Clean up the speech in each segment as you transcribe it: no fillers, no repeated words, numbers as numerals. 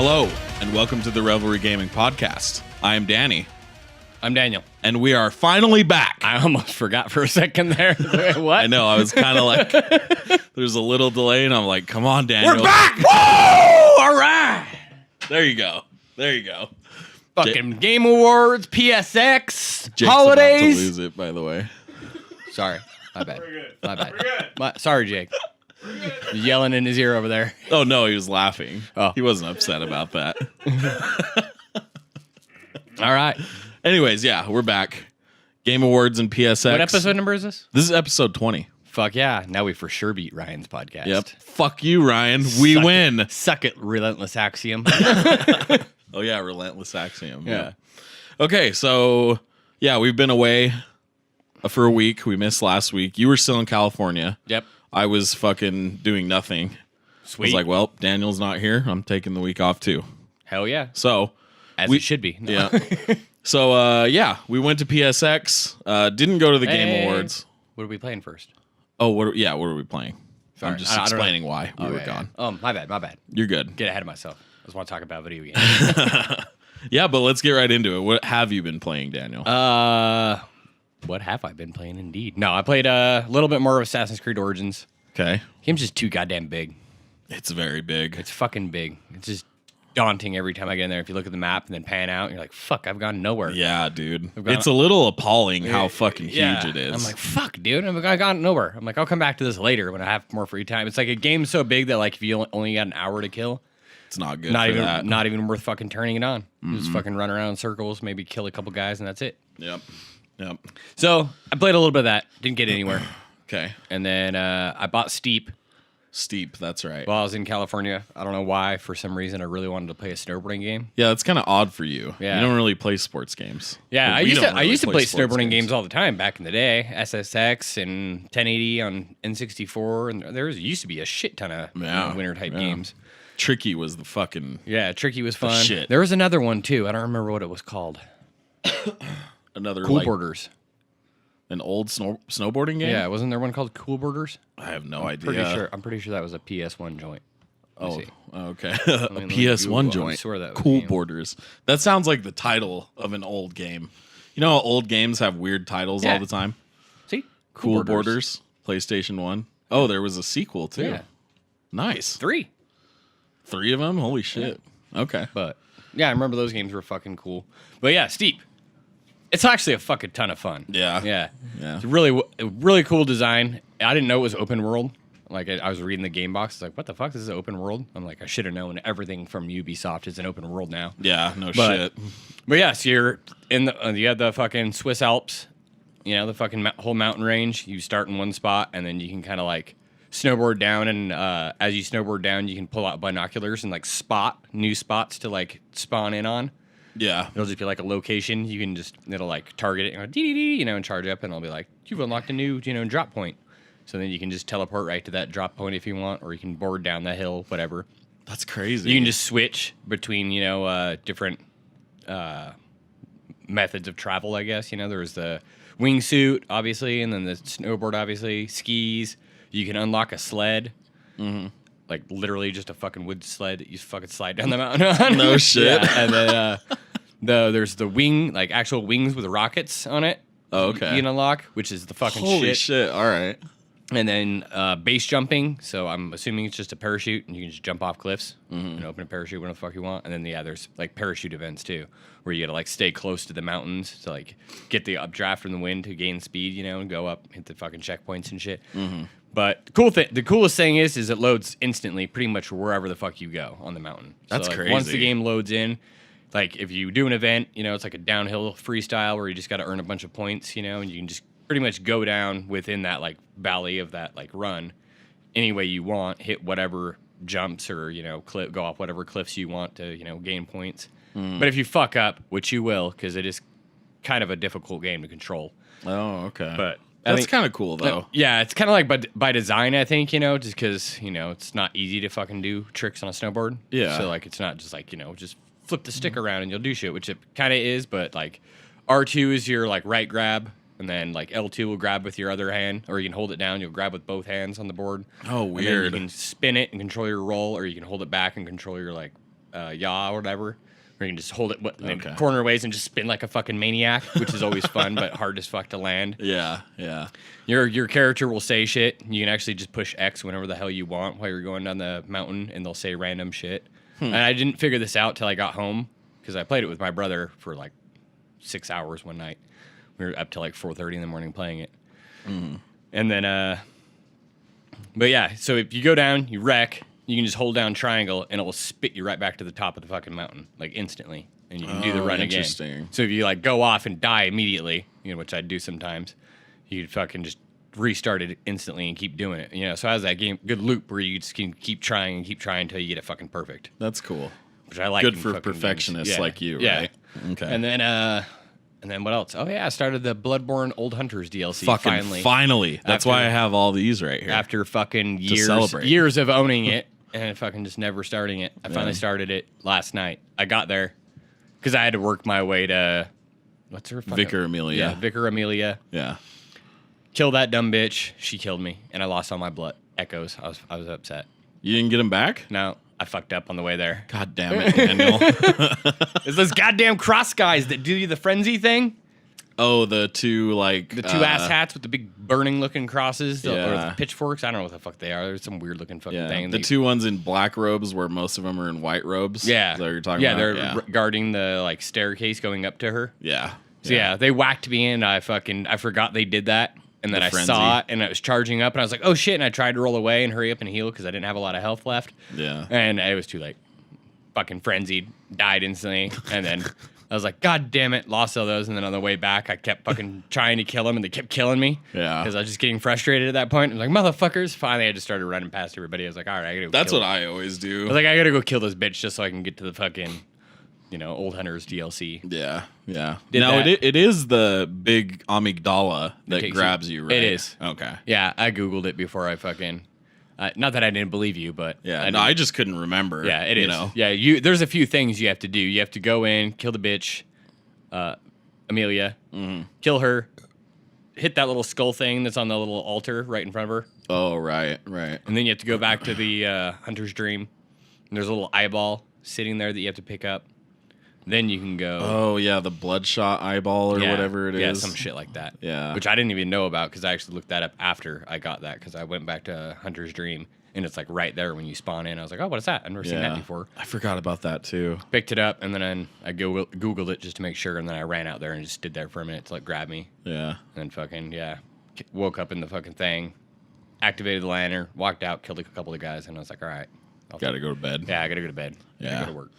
Hello, and welcome to the Revelry Gaming Podcast. I am Danny. I'm Daniel. And we are finally back. I almost forgot for a second there. What? I know, I was kind of like, there's a little delay, and I'm like, come on, Daniel. We're back! Woo! All right! There you go. There you go. Fucking Game Awards, PSX, Jake's holidays. about to lose it, by the way. Sorry. My bad. My bad. Sorry, Jake. Yelling in his ear over there. Oh, no, he was laughing. Oh. He wasn't upset about that. All right. Anyways, yeah, we're back. Game Awards and PSX. What episode number is this? This is episode 20. Fuck yeah. Now we for sure beat Ryan's podcast. Yep. Fuck you, Ryan. We win. Suck it, Relentless Axiom. Oh, yeah, Relentless Axiom. Yeah. Okay, so, yeah, we've been away for a week. We missed last week. You were still in California. Yep. I was fucking doing nothing. Sweet. I was like, well, Daniel's not here. I'm taking the week off, too. Hell yeah. So, As it should be. No. yeah. So, yeah, we went to PSX. Didn't go to the Game Awards. What are we playing first? Oh, what are we playing? Sorry, I'm just I don't explaining why we were yeah, gone. Yeah. Oh, my bad. You're good. Get ahead of myself. I just want to talk about video games. Yeah, but let's get right into it. What have you been playing, Daniel? What have I been playing? Indeed. No, I played a little bit more of Assassin's Creed Origins. Okay. Game's just too goddamn big. It's very big. It's fucking big. It's just daunting every time I get in there. If you look at the map and then pan out, you're like, fuck, I've gone nowhere. Yeah, dude. It's a little appalling how fucking huge it is. I'm like, fuck, dude. I've gone nowhere. I'm like, I'll come back to this later when I have more free time. It's like a game so big that like if you only got an hour to kill, it's not good. Not even worth fucking turning it on. You just fucking run around in circles, maybe kill a couple guys, and that's it. Yep. So I played a little bit of that. Didn't get anywhere. Okay. And then I bought Steep. That's right. While I was in California. I don't know why. For some reason, I really wanted to play a snowboarding game. Yeah, that's kind of odd for you. Yeah. You don't really play sports games. Yeah, Well, I used to play snowboarding games all the time back in the day. SSX and 1080 on N64. And there used to be a shit ton of winter type games. Tricky was the fucking... Yeah, Tricky was fun. Shit. There was another one, too. I don't remember what it was called. Another, Cool Borders. An old snowboarding game? Yeah, wasn't there one called Cool Borders? I have no idea. I'm pretty sure that was a PS1 joint. Oh, okay. Let A me PS1 Google. I joint. swear that was Cool a game. Borders. That sounds like the title of an old game. You know how old games have weird titles all the time? See? Cool Borders. PlayStation 1. Oh, there was a sequel, too. Yeah. Nice. 3. 3 of them? Holy shit. Yeah. Okay. But, yeah, I remember those games were fucking cool. But, yeah, Steep. It's actually a fucking ton of fun. Yeah. Yeah. Yeah. It's really cool design. I didn't know it was open world. Like, I was reading the game box. It's like, what the fuck? This is open world? I'm like, I should have known everything from Ubisoft is an open world now. Yeah, no shit. But, yeah, so you're in the, you have the fucking Swiss Alps, you know, the fucking whole mountain range. You start in one spot, and then you can kind of, like, snowboard down. And as you snowboard down, you can pull out binoculars and, like, spot new spots to, like, spawn in on. Yeah. It'll just be like a location. You can it'll like target it and go dee-dee-dee, you know, and charge up, and it'll be like, you've unlocked a new, you know, drop point. So then you can just teleport right to that drop point if you want, or you can board down the hill, whatever. That's crazy. You can just switch between, you know, different methods of travel, I guess. You know, there's the wingsuit, obviously, and then the snowboard, obviously, skis. You can unlock a sled. Mm-hmm. Like, literally just a fucking wood sled that you fucking slide down the mountain on. No shit. Yeah, and then there's the wing, like actual wings with rockets on it. Oh, okay. You can unlock, which is the fucking Holy shit. All right. And then base jumping. So I'm assuming it's just a parachute, and you can just jump off cliffs and open a parachute whenever the fuck you want. And then, yeah, there's like parachute events too, where you gotta like stay close to the mountains to like get the updraft from the wind to gain speed, you know, and go up, hit the fucking checkpoints and shit. Mm-hmm. But the coolest thing is it loads instantly pretty much wherever the fuck you go on the mountain. That's so, like, crazy. Once the game loads in, like if you do an event, you know, it's like a downhill freestyle where you just got to earn a bunch of points, you know, and you can just pretty much go down within that like valley of that like run any way you want, hit whatever jumps or, you know, go off whatever cliffs you want to, you know, gain points. But if you fuck up, which you will, because it is kind of a difficult game to control. Oh, okay. But that's kind of cool, though. Yeah, it's kind of like by design, I think, you know, just because, you know, it's not easy to fucking do tricks on a snowboard. Yeah. So, like, it's not just like, you know, just flip the stick around and you'll do shit, which it kind of is, but, like, R2 is your, like, right grab, and then, like, L2 will grab with your other hand, or you can hold it down, you'll grab with both hands on the board. Oh, And then weird. you can spin it and control your roll, or you can hold it back and control your, like, yaw or whatever. Where you can just hold it in Okay. corner ways and just spin like a fucking maniac, which is always fun, but hard as fuck to land. Yeah, yeah. Your character will say shit. You can actually just push X whenever the hell you want while you're going down the mountain, and they'll say random shit. And I didn't figure this out till I got home because I played it with my brother for like 6 hours one night. We were up till like 4:30 in the morning playing it. And then, but yeah, so if you go down, you wreck. You can just hold down triangle, and it will spit you right back to the top of the fucking mountain, like instantly, and you can do the run again. Interesting. So if you like go off and die immediately, which I do sometimes, you could fucking just restart it instantly and keep doing it. So it has that good loop where you just can keep trying until you get it fucking perfect. That's cool. Which I like. Good in for fucking perfectionists games. like you, yeah. right? Okay. And then what else? Oh yeah, I started the Bloodborne Old Hunters DLC. Finally. That's why I have all these right here. After fucking celebrate. years of owning it and fucking just never starting it. I finally started it last night. I got there because I had to work my way to what's her fucking Vicar Amelia. Yeah, Vicar Amelia. Yeah. Kill that dumb bitch. She killed me, and I lost all my blood echoes. I was upset. You didn't get him back? No, I fucked up on the way there. God damn it, Daniel. It's those goddamn cross guys that do you the frenzy thing. Oh, the two ass hats with the big burning looking crosses or Yeah. the pitchforks. I don't know what the fuck they are. There's some weird looking fucking thing. The two ones in black robes where most of them are in white robes. Yeah. Is that what you're talking yeah, about? they're guarding the like staircase going up to her. Yeah. So yeah, they whacked me in. I forgot they did that. And then The I frenzy. saw it and it was charging up and I was like, oh shit. And I tried to roll away and hurry up and heal because I didn't have a lot of health left. Yeah. And it was too late. Fucking frenzied, died instantly. And then I was like, God damn it, lost all those. And then on the way back, I kept fucking trying to kill them and they kept killing me. Yeah. Because I was just getting frustrated at that point. I was like, motherfuckers. Finally, I just started running past everybody. I was like, all right, I gotta go That's kill what her. I always do. I was like, I gotta go kill this bitch just so I can get to the fucking, Old Hunters DLC. Yeah, yeah. Did Now that. it is the big amygdala that takes grabs you- you, right? It is. Okay. Yeah, I Googled it before I fucking. Not that I didn't believe you, but Yeah. I No, I just couldn't remember. yeah, it is. You know. Yeah, there's a few things you have to do. You have to go in, kill the bitch, Amelia, kill her, hit that little skull thing that's on the little altar right in front of her, Oh, right, right. and then you have to go back to the Hunter's Dream. And there's a little eyeball sitting there that you have to pick up. Then you can go. Oh, yeah, the bloodshot eyeball or Yeah, whatever it is. Yeah, some shit like that. Yeah. Which I didn't even know about because I actually looked that up after I got that because I went back to Hunter's Dream and it's like right there when you spawn in. I was like, oh, what is that? I've never seen that before. I forgot about that too. Picked it up and then I Googled it just to make sure and then I ran out there and just stood there for a minute to like grab me. Yeah. And then fucking, woke up in the fucking thing, activated the lantern, walked out, killed a couple of guys, and I was like, all right. Gotta go to bed. Yeah, I gotta go to bed. Yeah. I gotta go to work.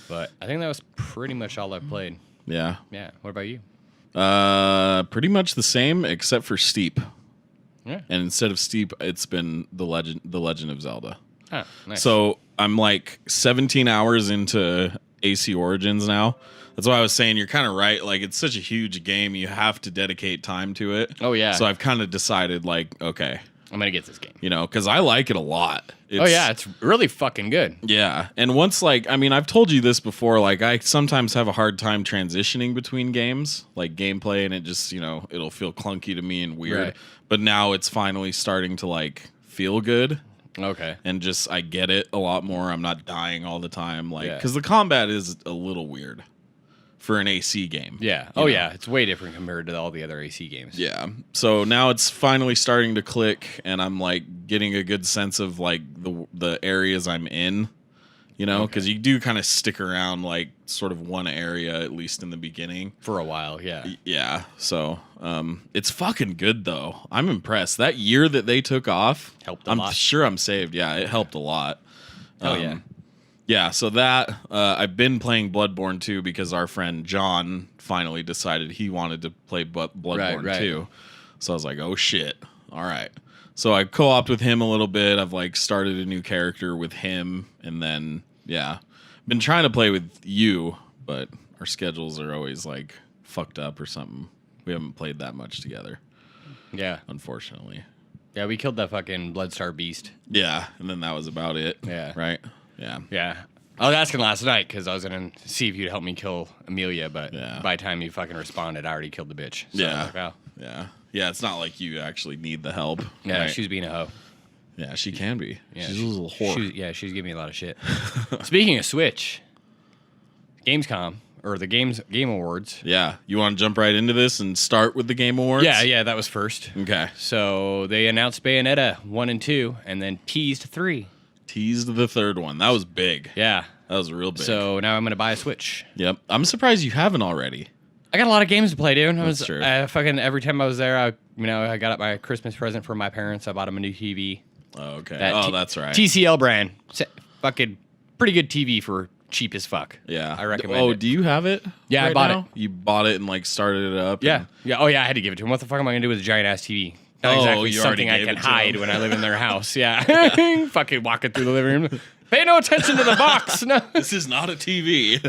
But I think that was pretty much all I've played. Yeah. Yeah. What about you? Pretty much the same except for Steep. Yeah. And instead of Steep, it's been the Legend of Zelda. Oh, nice. So I'm like 17 hours into AC Origins now. That's why I was saying you're kind of right. Like it's such a huge game, you have to dedicate time to it. Oh, yeah. So I've kind of decided like, okay, I'm gonna get this game. because I like it a lot. It's really fucking good. Yeah. And once I've told you this before, like I sometimes have a hard time transitioning between games, like gameplay, and it just, it'll feel clunky to me and weird. Right. But now it's finally starting to like feel good. Okay. And just I get it a lot more. I'm not dying all the time, Yeah. because the combat is a little weird for an AC game. Yeah. you know? Yeah. It's way different compared to all the other AC games. Yeah. So now it's finally starting to click, and I'm like getting a good sense of like the areas I'm in, because you do kind of stick around like sort of one area at least in the beginning. For a while. Yeah. Yeah. So it's fucking good though. I'm impressed. That year that they took off Helped a I'm lot. sure I'm saved. Yeah, it helped a lot. Oh, yeah. Yeah, so that I've been playing Bloodborne 2 because our friend John finally decided he wanted to play Bloodborne Right. 2. So I was like, oh shit. All right. So I co-opted with him a little bit. I've like started a new character with him, and then been trying to play with you, but our schedules are always like fucked up or something. We haven't played that much together, Yeah. unfortunately. Yeah. We killed that fucking Bloodstar Beast. Yeah, and then that was about it. Yeah. Right? Yeah. Yeah. I was asking last night because I was going to see if you'd help me kill Amelia, but Yeah. by the time you fucking responded, I already killed the bitch. So I Yeah. was like, oh. Yeah. Yeah, it's not like you actually need the help. Yeah, right? she was being a hoe. Yeah, she can be. Yeah, she's a little whore. She's giving me a lot of shit. Speaking of Switch, Gamescom or the Game Awards. Yeah, you want to jump right into this and start with the Game Awards? Yeah, that was first. Okay. So they announced Bayonetta 1 and 2, and then teased 3. Teased the third one. That was big. Yeah, that was real big. So now I'm gonna buy a Switch. Yep. I'm surprised you haven't already. I got a lot of games to play, dude. That's true. Fucking every time I was there, I got up my Christmas present for my parents. I bought them a new TV. Oh, okay. That's right. TCL brand. Fucking pretty good TV for cheap as fuck. Yeah. I recommend it. Do you have it? Yeah, I bought it. You bought it and like started it up? Yeah. Yeah. Oh, yeah, I had to give it to him. What the fuck am I going to do with a giant ass TV? Not exactly you something I already can gave it to hide him. when I live in their house. Yeah. Fucking walking through the living room. Pay no attention to the box. No. This is not a TV.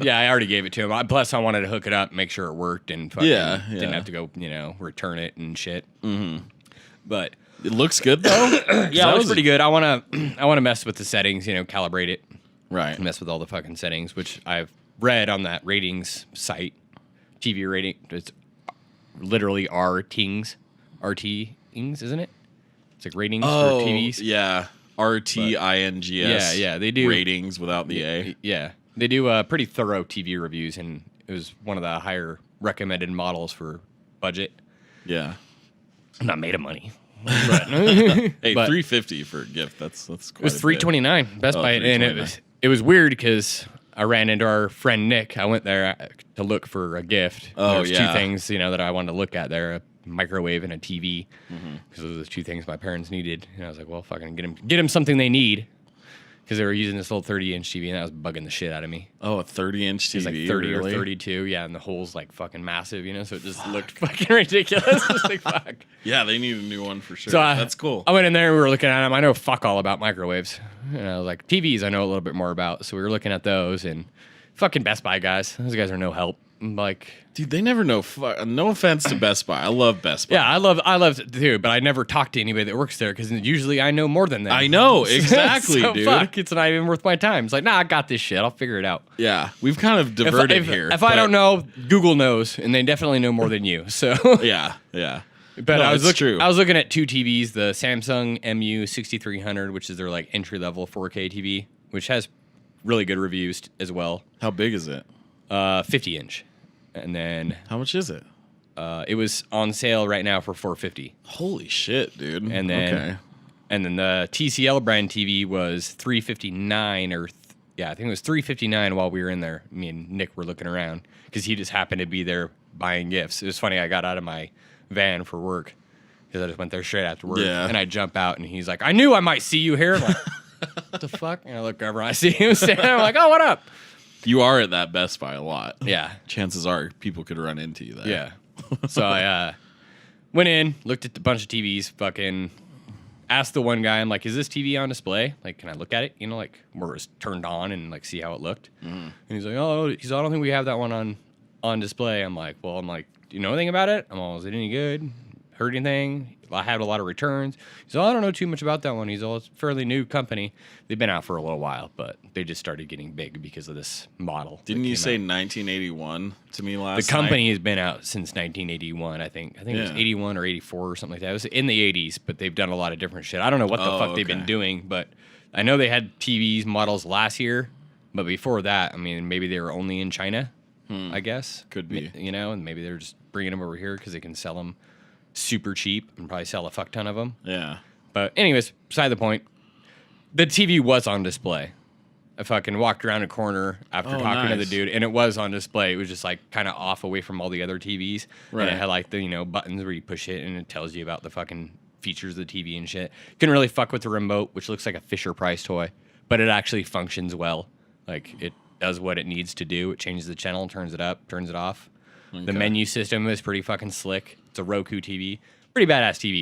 Yeah, I already gave it to him. Plus, I wanted to hook it up, make sure it worked, and fucking didn't have to go, return it and shit. Mm-hmm. But it looks good though. yeah, it looks pretty good. I want to mess with the settings, calibrate it, right? Mess with all the fucking settings, which I've read on that ratings site, TV rating. It's literally RTings, isn't it? It's like ratings for TVs. Yeah. RTINGS. Yeah, they do ratings without the A. Yeah, they do pretty thorough TV reviews, and it was one of the higher recommended models for budget. Yeah, I'm not made of money. But, hey, $350 for a gift. That's quite. It was $329 Best Buy, and it was weird because I ran into our friend Nick. I went there to look for a gift. There's two things that I wanted to look at there. A microwave and a TV, because those are the two things my parents needed. And I was like, well, fucking get them something they need, because they were using this little 30-inch TV, and that was bugging the shit out of me. Oh, a 30-inch TV? It's like 30 or 32, yeah, and the hole's like fucking massive, so it just looked fucking ridiculous. It's like, fuck. Yeah, they need a new one for sure. So that's cool. I went in there, and we were looking at them. I know fuck all about microwaves. And I was like, TVs I know a little bit more about, so we were looking at those, and fucking Best Buy guys. Those guys are no help. I'm like, dude, they never know. No offense to Best Buy. I love Best Buy. Yeah, I love it too, but I never talk to anybody that works there, because usually I know more than them. I know, exactly, so dude. Fuck, it's not even worth my time. It's like, nah, I got this shit. I'll figure it out. Yeah, we've kind of diverted here. If I don't know, Google knows, and they definitely know more than you. So yeah. But no, I was looking at two TVs, the Samsung MU 6300, which is their like entry level 4K TV, which has really good reviews as well. How big is it? 50-inch. And then how much is it? It was on sale right now for $450. Holy shit, dude! And then, the TCL brand TV was $359, I think it was $359 while we were in there. Me and Nick were looking around because he just happened to be there buying gifts. It was funny. I got out of my van for work because I just went there straight after work, and I jump out, and he's like, "I knew I might see you here." I'm like, what the fuck? And I look over, and I see him standing. I'm like, "Oh, what up?" You are at that Best Buy a lot. Yeah. Chances are people could run into you there. Yeah. So I went in, looked at a bunch of TVs, fucking asked the one guy, I'm like, is this TV on display? Like, can I look at it? Like where it was turned on and like see how it looked? And he's like, I don't think we have that one on display. I'm like, do you know anything about it? Is it any good? Heard anything? I had a lot of returns. He's I don't know too much about that one. It's a fairly new company. They've been out for a little while, but they just started getting big because of this model. Didn't you say 1981 to me last night? The company has been out since 1981, I think. I think it was 81 or 84 or something like that. It was in the 80s, but they've done a lot of different shit. I don't know what the fuck they've been doing, but I know they had TVs models last year, but before that, maybe they were only in China, I guess. Could be. And maybe they're just bringing them over here because they can sell them super cheap and probably sell a fuck ton of them. Yeah. But anyways, beside the point, the TV was on display. I fucking walked around a corner after talking to the dude, and it was on display. It was just like kind of off away from all the other TVs. Right. And it had like the, buttons where you push it and it tells you about the fucking features of the TV and shit. Couldn't really fuck with the remote, which looks like a Fisher Price toy, but it actually functions well. Like it does what it needs to do. It changes the channel, turns it up, turns it off. Okay. The menu system is pretty fucking slick. It's a Roku TV. Pretty badass TV.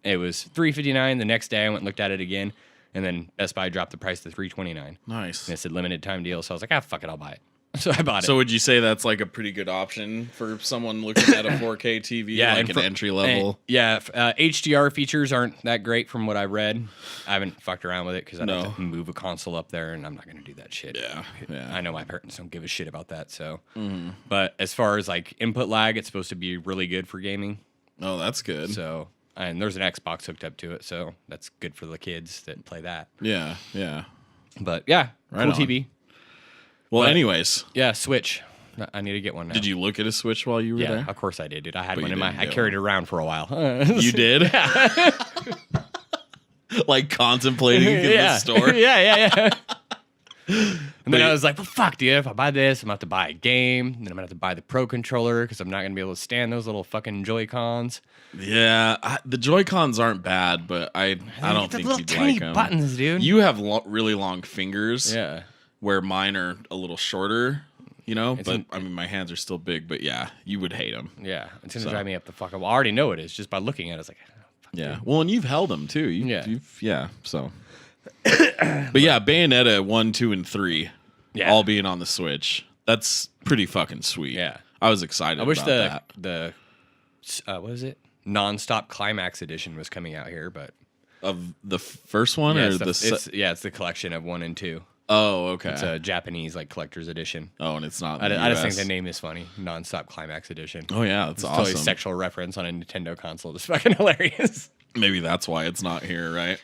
It was $359. The next day I went and looked at it again, and then Best Buy dropped the price to $329. Nice. And it said limited time deal, so I was like, fuck it, I'll buy it. So I bought it. So would you say that's like a pretty good option for someone looking at a 4K TV, like an entry level? HDR features aren't that great from what I read. I haven't fucked around with it because I don't have to move a console up there, and I'm not going to do that shit. Yeah. I know my parents don't give a shit about that. So, But as far as like input lag, it's supposed to be really good for gaming. Oh, that's good. So And there's an Xbox hooked up to it, so that's good for the kids that play that. Yeah, yeah. But yeah, Right cool on. TV. Well, But- anyways, Yeah, Switch. I need to get one now. did you look at a Switch while you were Yeah, there? of course I did, dude. I had But one you in my. didn't I get carried one. it around for a while. You did? Like contemplating in the store? yeah. And then I was like, well, fuck, dude. If I buy this, I'm going to have to buy a game. And then I'm going to have to buy the Pro controller because I'm not going to be able to stand those little fucking Joy-Cons. Yeah, the Joy-Cons aren't bad, but I don't think little you'd tiny like them. buttons, dude. You have really long fingers, Yeah. where mine are a little shorter, you know? It's but, an- I mean, my hands are still big, but yeah, you would hate them. Yeah. It's going to So. drive me up the fuck up. I already know it is just by looking at it. It's like, fuck, Yeah. dude. Well, and you've held them, too. Yeah. So. But yeah, Bayonetta 1, 2, and 3, Yeah. all being on the Switch. That's pretty fucking sweet. Yeah. I was excited I wish about the what is it? Non-stop Climax Edition was coming out here, but that. Of the first one yeah, or it's the collection of 1 and 2. Oh, okay. It's a Japanese like collector's edition. Oh, and it's not. I in the just think US. the name is funny. Non-stop Climax Edition. Oh yeah, that's It's awesome. totally sexual reference on a Nintendo console. It's fucking hilarious. Maybe that's why it's not here, right?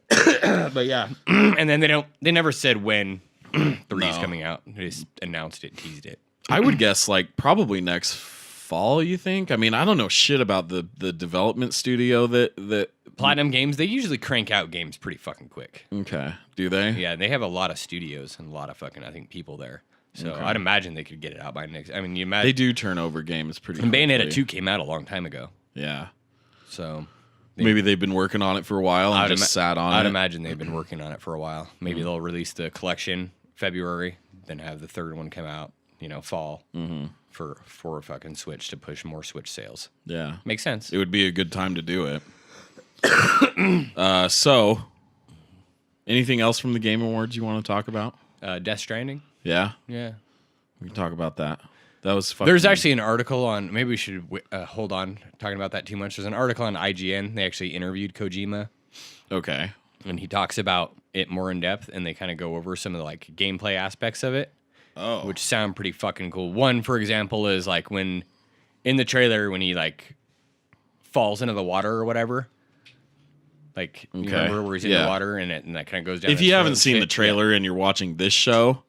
But yeah, and then they never said when 3 is No. coming out. They just announced it, teased it. I would guess like probably next fall. You think? I mean, I don't know shit about the development studio that. Platinum Games, they usually crank out games pretty fucking quick. Okay, do they? Yeah, they have a lot of studios and a lot of fucking, I think, people there. So Okay. I'd imagine they could get it out by next. I mean, you imagine. They do turn over games pretty. And Bayonetta quickly. 2 came out a long time ago. Yeah, So maybe they've been working on it for a while and just sat on I'd it. imagine they've been working on it for a while. Maybe they'll release the collection February, then have the third one come out, fall for a fucking Switch to push more Switch sales. Yeah, Makes sense. it would be a good time to do it. So, anything else from the Game Awards you want to talk about? Death Stranding? Yeah, Yeah. we can talk about that. That was fucking. There's actually an article on, maybe we should hold on talking about that too much. There's an article on IGN. They actually interviewed Kojima, okay. and he talks about it more in depth, and they kind of go over some of the like gameplay aspects of it, Oh, which sound pretty fucking cool. One, for example, is like when in the trailer when he like falls into the water or whatever. Like, you Okay. remember where he's in Yeah. the water and that kind of goes down. if his you throat haven't and seen shit. the trailer and you're watching this show,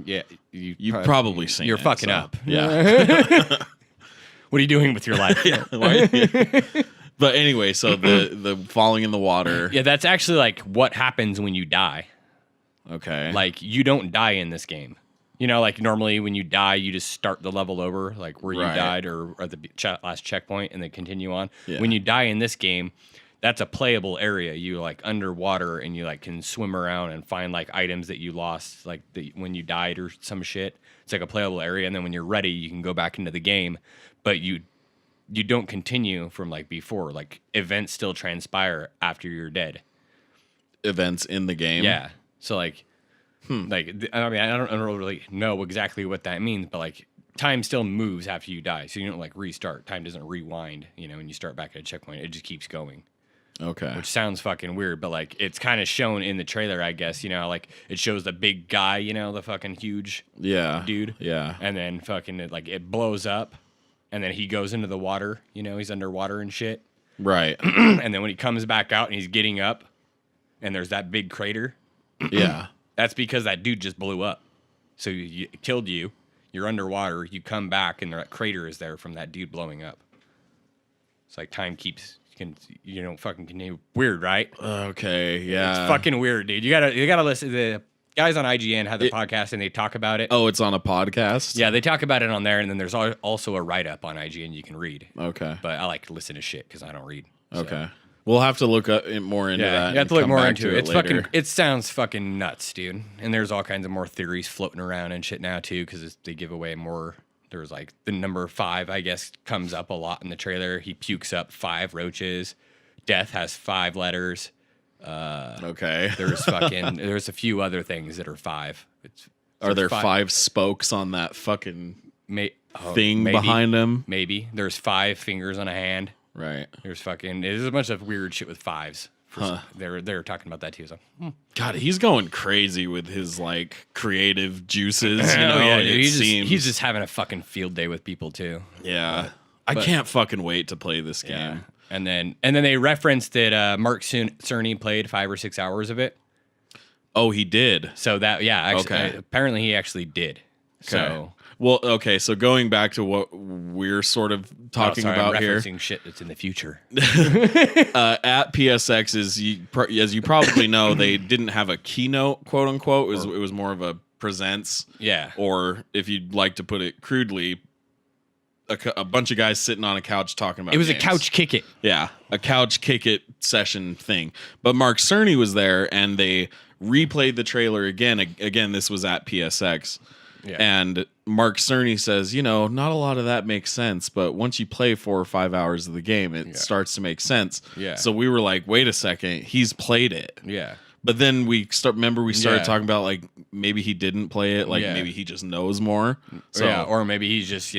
yeah, you've probably seen You're it. fucking so, up. Yeah. What are you doing with your life? But anyway, so the falling in the water. Yeah, that's actually like what happens when you die. Okay. Like, you don't die in this game. Like normally when you die, you just start the level over, like where you Right. died or at the last checkpoint, and then continue on. Yeah. When you die in this game, that's a playable area. You like underwater, and you like can swim around and find like items that you lost, like when you died or some shit. It's like a playable area, and then when you're ready, you can go back into the game, but you don't continue from like before. Like events still transpire after you're dead. Events in the game. Yeah. So like, I mean, I don't really know exactly what that means, but like time still moves after you die. So you don't like restart. Time doesn't rewind, and you start back at a checkpoint. It just keeps going, Okay. which sounds fucking weird, but like it's kind of shown in the trailer, I guess, like it shows the big guy, the fucking huge Yeah. dude. Yeah. And then fucking it blows up, and then he goes into the water, he's underwater and shit. Right. And then when he comes back out and he's getting up and there's that big crater, Yeah. that's because that dude just blew up. So it killed you. You're underwater. You come back, and that crater is there from that dude blowing up. It's like time keeps. You don't fucking continue. Weird, right? Okay. Yeah. It's fucking weird, dude. You gotta listen. The guys on IGN have the podcast, and they talk about it. Oh, it's on a podcast? Yeah, they talk about it on there, and then there's also a write up on IGN you can read. Okay. But I like to listen to shit because I don't read. So. Okay. We'll have to look more into that. You have and to look come more back into to it. It's later. fucking. It sounds fucking nuts, dude. And there's all kinds of more theories floating around and shit now too, because they give away more. There's like the number 5, I guess, comes up a lot in the trailer. He pukes up 5 roaches. Death has 5 letters. Okay. There's a few other things that are 5. Are there 5 spokes on that fucking thing maybe, behind him? Maybe there's 5 fingers on a hand. Right. There's a bunch of weird shit with 5s. They're talking about that too. So God, he's going crazy with his like creative juices. You know, oh, yeah, it dude, seems. he's just having a fucking field day with people too. Yeah. I can't fucking wait to play this game. And then they referenced that Mark Cerny played 5 or 6 hours of it. Oh, he did. So that actually, apparently he actually did. So well, okay. So going back to what we're sort of talking about I'm here, referencing shit that's in the future. At PSX as you probably know, they didn't have a keynote, quote unquote. It was more of a presents. Yeah. Or if you'd like to put it crudely, a bunch of guys sitting on a couch talking about. It was games. a couch kick it. Yeah, a couch kick it session thing. But Mark Cerny was there, and they replayed the trailer again. Again, this was at PSX. Yeah. And Mark Cerny says, not a lot of that makes sense, but once you play 4 or 5 hours of the game, it starts to make sense. Yeah. So we were like, wait a second, he's played it. Yeah. But then we started talking about like maybe he didn't play it, like maybe he just knows more. So, or maybe he's just,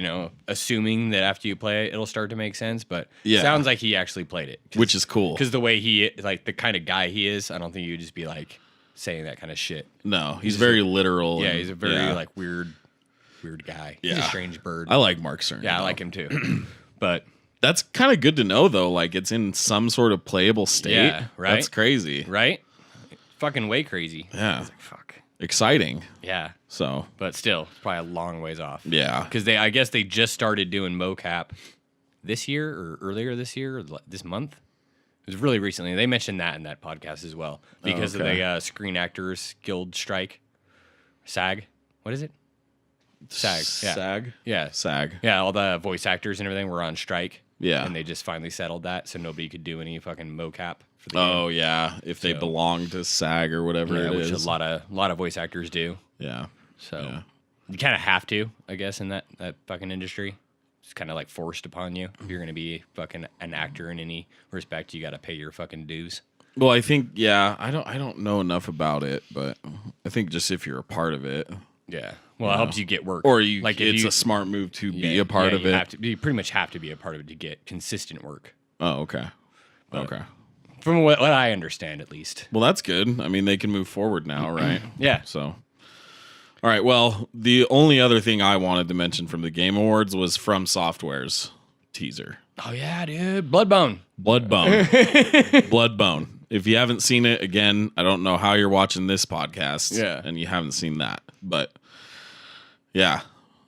assuming that after you play it, it'll start to make sense. But it sounds like he actually played it. Which is cool. Because the way he, like the kind of guy he is, I don't think you'd just be like saying that kind of shit. No, he's very literal. Yeah, he's a very like weird guy. Yeah. He's a strange bird. I like Mark Cerny. Yeah, I like him too. But that's kind of good to know though. Like it's in some sort of playable state. Yeah, right. That's crazy. Right? Fucking way crazy. Yeah. I was like, fuck. Exciting. Yeah. So. But still, it's probably a long ways off. Yeah. Because I guess they just started doing mocap this year or earlier this year or this month. It was really recently. They mentioned that in that podcast as well because of the Screen Actors Guild strike. SAG. What is it? SAG. Yeah. SAG? Yeah. SAG. Yeah, all the voice actors and everything were on strike. Yeah. And they just finally settled that so nobody could do any fucking mocap for the game. Yeah. If they belong to SAG or whatever it is. Which a lot of voice actors do. Yeah. So you kind of have to, I guess, in that fucking industry. It's kind of like forced upon you. If you're going to be fucking an actor in any respect, you got to pay your fucking dues. Well, I think, I don't know enough about it, but I think just if you're a part of it. Yeah. Well, it helps you get work. Or it's a smart move to be a part of it. You pretty much have to be a part of it to get consistent work. Oh, okay. But okay. From what I understand, at least. Well, that's good. I mean, they can move forward now, right? Yeah. So, all right. Well, the only other thing I wanted to mention from the Game Awards was From Software's teaser. Oh, yeah, dude. Bloodbone. Bloodbone. If you haven't seen it, again, I don't know how you're watching this podcast. Yeah. And you haven't seen that. But, yeah.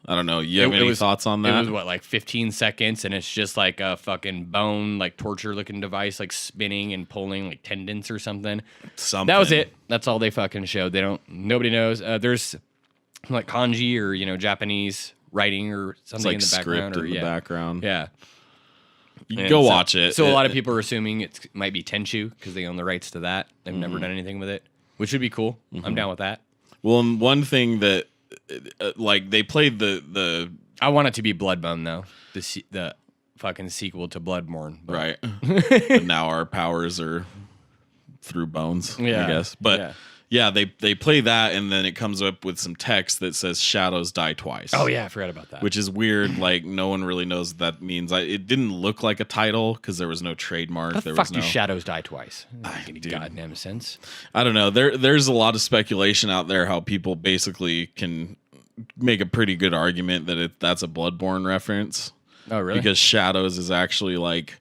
I don't know. You have any thoughts on that? It was, like 15 seconds, and it's just like a fucking bone, like torture-looking device, like spinning and pulling like tendons or something. That was it. That's all they fucking showed. Nobody knows. There's like kanji or, Japanese writing or something in the background. Script in the background. Yeah. You go watch it. So a lot of people are assuming it might be Tenchu because they own the rights to that. They've never done anything with it, which would be cool. I'm down with that. Well, and one thing that, like, they played the I want it to be Bloodbone, though. The fucking sequel to Bloodborne. But. Right. But now our powers are through bones, I guess. But they play that, and then it comes up with some text that says shadows die twice. Oh, yeah, I forgot about that. Which is weird. Like, no one really knows what that means. It didn't look like a title because there was no trademark. How the fuck do shadows die twice? Doesn't make any goddamn sense. I don't know. There's a lot of speculation out there how people basically can make a pretty good argument that that's a Bloodborne reference. Oh, really? Because shadows is actually like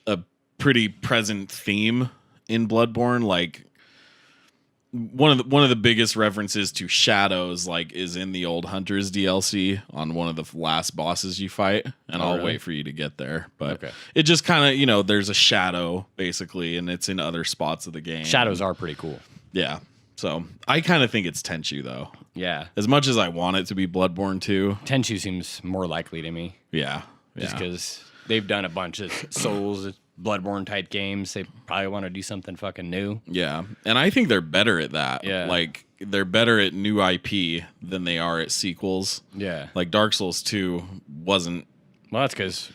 a pretty present theme in Bloodborne. Like, one of the biggest references to shadows like is in the old Hunters DLC on one of the last bosses you fight, and I'll wait for you to get there. But it just kind of, there's a shadow basically, and it's in other spots of the game. Shadows are pretty cool. Yeah. So I kind of think it's Tenchu though. Yeah. As much as I want it to be Bloodborne 2. Tenchu seems more likely to me. Yeah. Just because they've done a bunch of Souls, Bloodborne type games. They probably want to do something fucking new. Yeah. And I think they're better at that. Yeah. Like, they're better at new IP than they are at sequels. Yeah. Like, Dark Souls 2 wasn't... Well, that's because...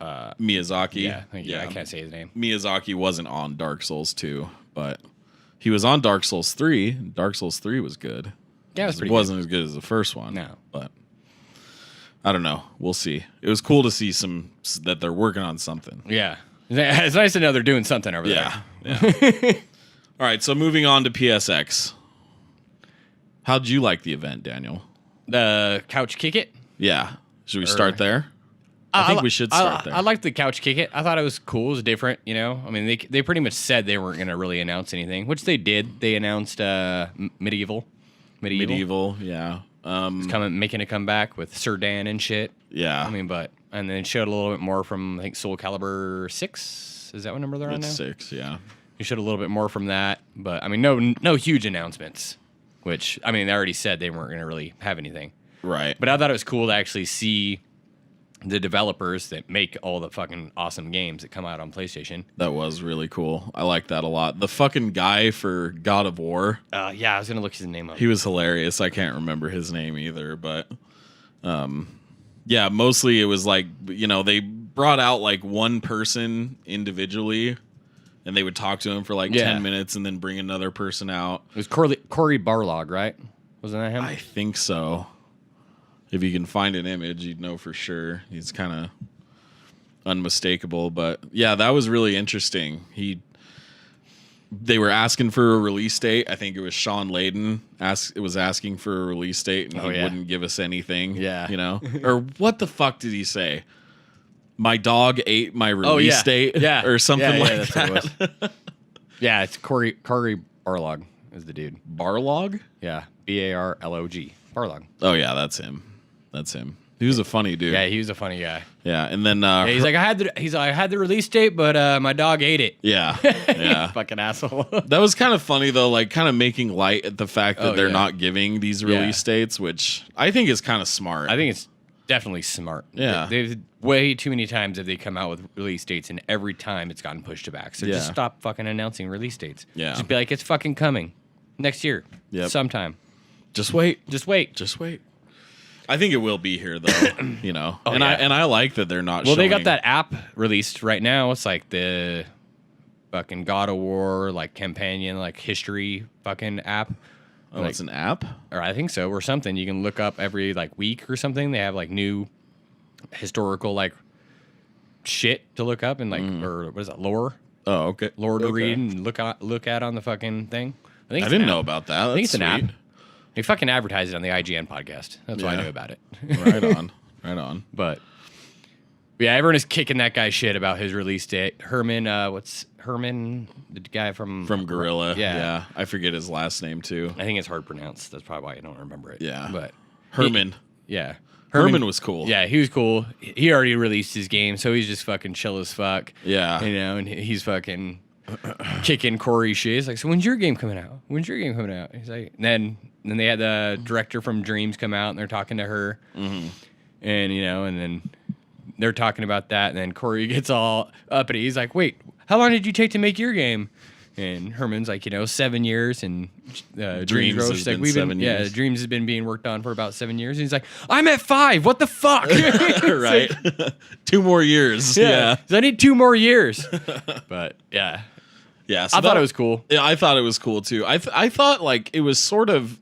Miyazaki. Yeah, I can't say his name. Miyazaki wasn't on Dark Souls 2, but he was on Dark Souls 3. Dark Souls 3 was good. Yeah, it was pretty wasn't as good as the first one. No. But... I don't know. We'll see. It was cool to see that they're working on something. Yeah. It's nice to know they're doing something over there. Yeah. All right, so moving on to PSX. How'd you like the event, Daniel? The couch kick it? Yeah. Should we start there? I think we should start there. I liked the couch kick it. I thought it was cool. It was different, you know. I mean, they pretty much said they weren't going to really announce anything, which they did. They announced Medieval, yeah. It's making a comeback with Sir Dan and shit. Yeah. I mean, and then showed a little bit more from, I think, Soul Calibur 6. Is that what number they're on now? 6, yeah. You showed a little bit more from that, but I mean, no huge announcements. Which, I mean, they already said they weren't going to really have anything. Right. But I thought it was cool to actually see the developers that make all the fucking awesome games that come out on PlayStation. That was really cool. I like that a lot. The fucking guy for God of War. Yeah, I was going to look his name up. He was hilarious. I can't remember his name either, but yeah, mostly it was like, you know, they brought out like one person individually and they would talk to him for like 10 minutes and then bring another person out. It was Cory Barlog, right? Wasn't that him? I think so. If you can find an image, you'd know for sure. He's kind of unmistakable. But yeah, that was really interesting. They were asking for a release date. I think it was Sean Layden was asking for a release date, and he wouldn't give us anything. Yeah. You know? Or what the fuck did he say? My dog ate my release date, or something like that. That's what it was. Yeah, it's Cory Barlog is the dude. Barlog? Yeah, Barlog. Barlog. Oh yeah, that's him. He was a funny dude. Yeah, he was a funny guy. Yeah, and then he's like, I had the release date, but my dog ate it. Yeah, yeah, fucking asshole. That was kind of funny though, like kind of making light at the fact that they're not giving these release dates, which I think is kind of smart. I think it's definitely smart. Yeah, they've way too many times have they come out with release dates, and every time it's gotten pushed back. So just stop fucking announcing release dates. Yeah, just be like, it's fucking coming next year. Sometime. Just wait. I think it will be here though, you know. I like that they're not. Well, they got that app released right now. It's like the fucking God of War like companion like history fucking app. Oh, it's an app? Or I think so, or something. You can look up every like week or something. They have like new historical like shit to look up and like or what is that, lore? Oh, okay. Lore to read and look at on the fucking thing. I didn't know about that. I think it's an app. They fucking advertised it on the IGN podcast. That's why I knew about it. Right on. But yeah, everyone is kicking that guy shit about his release date. Herman, the guy from Gorilla. Yeah. I forget his last name too. I think it's hard to pronounce. That's probably why I don't remember it. Yeah. But Herman. Herman was cool. Yeah, he was cool. He already released his game, so he's just fucking chill as fuck. Yeah. You know, and he's fucking kicking Corey shit. He's like, so when's your game coming out? He's like, and then they had the director from Dreams come out, and they're talking to her. Mm-hmm. And, you know, and then they're talking about that, and then Corey gets all uppity. He's like, wait, how long did you take to make your game? And Herman's like, 7 years, and Dreams has been like, 7 years. Yeah, Dreams has been being worked on for about 7 years. And he's like, I'm at 5. What the fuck? Right. 2 more years. Yeah. So I need 2 more years. But yeah. Yeah, so I thought it was cool. Yeah, I thought it was cool too. I thought like it was sort of,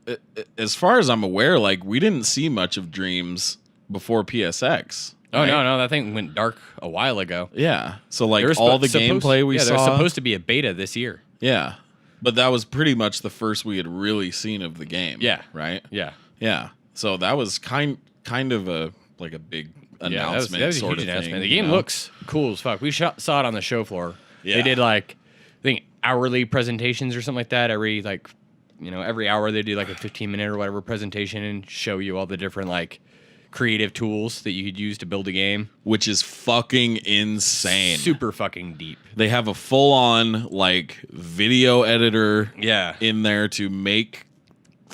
as far as I'm aware, like we didn't see much of Dreams before PSX. Oh, right? No, that thing went dark a while ago. Yeah, so like all the gameplay we saw. There's supposed to be a beta this year. Yeah, but that was pretty much the first we had really seen of the game. Yeah, right. Yeah. So that was kind of a big announcement. That was a huge announcement. The game looks cool as fuck. We saw it on the show floor. Yeah. They did like, I think, hourly presentations or something like that. Every hour they do like a 15-minute or whatever presentation and show you all the different like creative tools that you could use to build a game, which is fucking insane. Super fucking deep. They have a full-on like video editor in there to make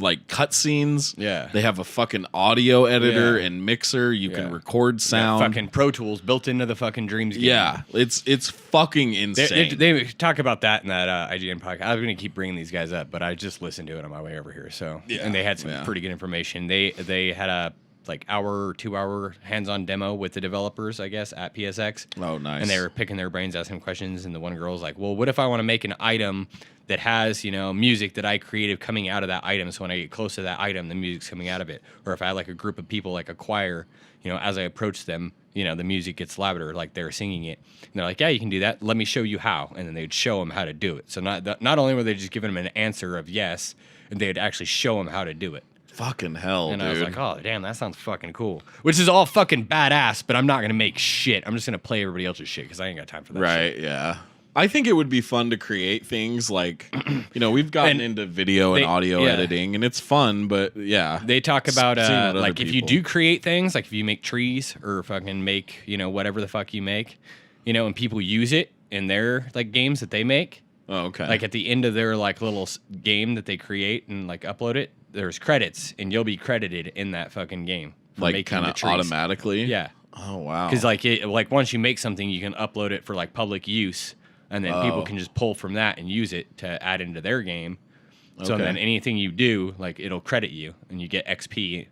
like cutscenes. Yeah. They have a fucking audio editor and mixer. You can record sound. Fucking Pro Tools built into the fucking Dreams game. Yeah. It's fucking insane. They talk about that in that IGN podcast. I was going to keep bringing these guys up, but I just listened to it on my way over here. So, and they had some pretty good information. They had a like 2-hour hands-on demo with the developers, I guess, at PSX. Oh, nice. And they were picking their brains, asking questions. And the one girl was like, well, what if I want to make an item that has, music that I created coming out of that item? So when I get close to that item, the music's coming out of it. Or if I had like a group of people, like a choir, as I approach them, the music gets louder, like they're singing it. And they're like, yeah, you can do that. Let me show you how. And then they'd show them how to do it. So not only were they just giving them an answer of yes, and they'd actually show them how to do it. Fucking hell, And dude. I was like, oh, damn, that sounds fucking cool. Which is all fucking badass, but I'm not going to make shit. I'm just going to play everybody else's shit because I ain't got time for that right, shit. yeah. I think it would be fun to create things like, we've gotten into video and audio editing, and it's fun, but yeah. They talk about, seeing if you do create things, like if you make trees or fucking make, whatever the fuck you make, and people use it in their, like, games that they make. Oh, okay. Like, at the end of their, like, little game that they create and, like, upload it, there's credits, and you'll be credited in that fucking game. Like, kind of automatically? Yeah. Oh, wow. Because, like, once you make something, you can upload it for, like, public use. And then people can just pull from that and use it to add into their game. So then anything you do, like, it'll credit you, and you get XP,